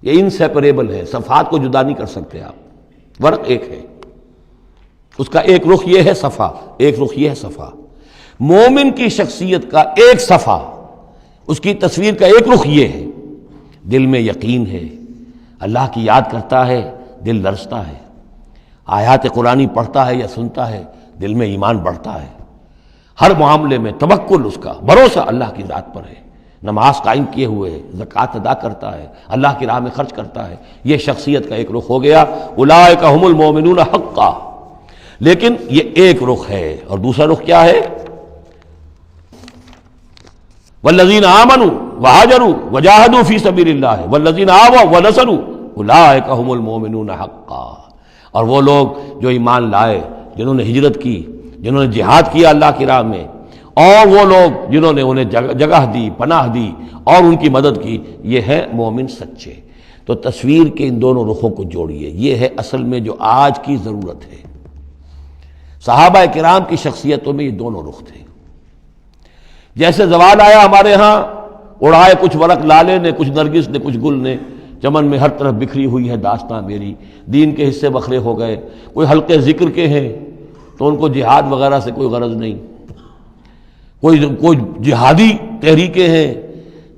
یہ انسیپریبل ہے، صفحات کو جدا نہیں کر سکتے آپ۔ ورق ایک ہے، اس کا ایک رخ یہ ہے صفحہ، ایک رخ یہ ہے صفحہ۔ مومن کی شخصیت کا ایک صفحہ، اس کی تصویر کا ایک رخ یہ ہے، دل میں یقین ہے، اللہ کی یاد کرتا ہے، دل لرزتا ہے، آیات قرآنی پڑھتا ہے یا سنتا ہے، دل میں ایمان بڑھتا ہے، ہر معاملے میں توکل، اس کا بھروسہ اللہ کی ذات پر ہے، نماز قائم کیے ہوئے ہے، زکوٰۃ ادا کرتا ہے، اللہ کی راہ میں خرچ کرتا ہے۔ یہ شخصیت کا ایک رخ ہو گیا، اولئک ھم المؤمنون حقا۔ لیکن یہ ایک رخ ہے، اور دوسرا رخ کیا ہے؟ والذین آمنوا وہاجروا وجاہدوا فی سبیل اللہ والذین آووا ونصروا اولئک ھم المؤمنون حقا۔ اور وہ لوگ جو ایمان لائے، جنہوں نے ہجرت کی، جنہوں نے جہاد کیا اللہ کی راہ میں، اور وہ لوگ جنہوں نے انہیں جگہ دی، پناہ دی اور ان کی مدد کی، یہ ہے مومن سچے۔ تو تصویر کے ان دونوں رخوں کو جوڑیے، یہ ہے اصل میں جو آج کی ضرورت ہے۔ صحابہ کرام کی شخصیتوں میں یہ دونوں رخ تھے۔ جیسے زوال آیا ہمارے ہاں، اڑائے کچھ ورق لالے نے، کچھ نرگس نے، کچھ گل نے، چمن میں ہر طرف بکھری ہوئی ہے داستاں میری، دین کے حصے بکھرے ہو گئے، کوئی حلقے ذکر کے ہیں تو ان کو جہاد وغیرہ سے کوئی غرض نہیں، کوئی جہادی تحریکیں ہیں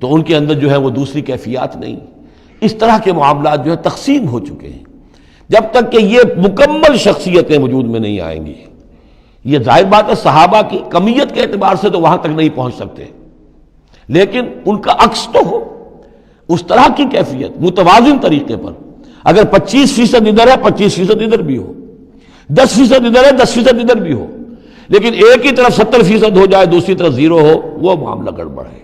تو ان کے اندر جو ہے وہ دوسری کیفیات نہیں۔ اس طرح کے معاملات جو ہے تقسیم ہو چکے ہیں۔ جب تک کہ یہ مکمل شخصیتیں وجود میں نہیں آئیں گی، یہ ظاہر بات ہے صحابہ کی کمیت کے اعتبار سے تو وہاں تک نہیں پہنچ سکتے، لیکن ان کا عکس تو ہو، اس طرح کی کیفیت متوازن طریقے پر۔ اگر 25% ادھر ہے 25% ادھر بھی ہو، 10% ادھر ہے 10% ادھر بھی ہو، لیکن ایک ہی طرف 70% ہو جائے، دوسری طرف 0 ہو، وہ معاملہ گڑبڑ ہے۔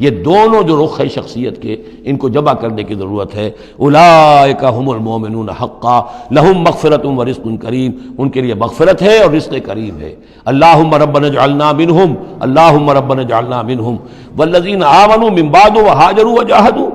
یہ دونوں جو رخ ہے شخصیت کے، ان کو جمع کرنے کی ضرورت ہے۔ اولئک ھم المؤمنون حقا لہم مغفرۃ ورزق کریم، ان کے لیے مغفرت ہے اور رزق کریم ہے۔ اللہم ربنا اجعلنا منہم، اللہم ربنا اجعلنا منہم والذین آمنوا من بعد وہاجروا وجاہدوا،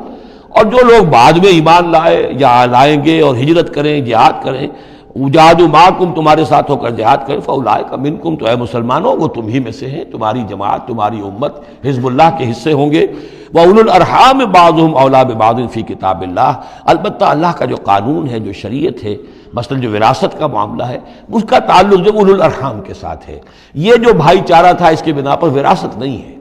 اور جو لوگ بعد میں ایمان لائے یا لائیں گے اور ہجرت کریں، جہاد کریں، وجاہدوا معکم، تمہارے ساتھ ہو کر جہاد کریں، فاولئک منکم، تو اے مسلمانوں وہ تم ہی میں سے ہیں، تمہاری جماعت، تمہاری امت حزب اللہ کے حصے ہوں گے۔ وَأُولُو الْأَرْحَامِ بَعْضُهُمْ أَوْلَىٰ بِبَعْضٍ فِي کتاب اللہ، البتہ اللہ کا جو قانون ہے، جو شریعت ہے، مثلا جو وراثت کا معاملہ ہے، اس کا تعلق جو اولو الارحام کے ساتھ ہے۔ یہ جو بھائی چارہ تھا اس کے بنا پر وراثت نہیں ہے،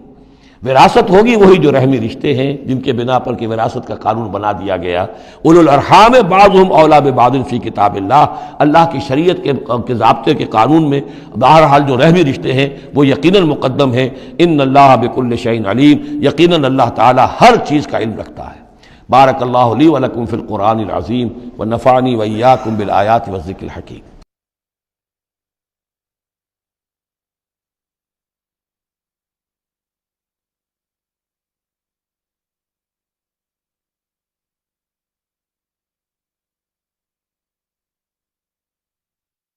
وراثت ہوگی وہی جو رحمی رشتے ہیں جن کے بنا پر کہ وراثت کا قانون بنا دیا گیا. اولو الارحام بعضهم اولی ببعض فی کتاب اللہ. اللہ کی شریعت کے ضابطے کے قانون میں بہرحال جو رحمی رشتے ہیں وہ یقیناً مقدم ہیں. ان اللہ بکل شیء علیم. یقیناً اللہ تعالی ہر چیز کا علم رکھتا ہے. بارک اللہ لی ولکم فی القرآن العظیم ونفعنی وإیاکم بالآیات والذکر الحکیم.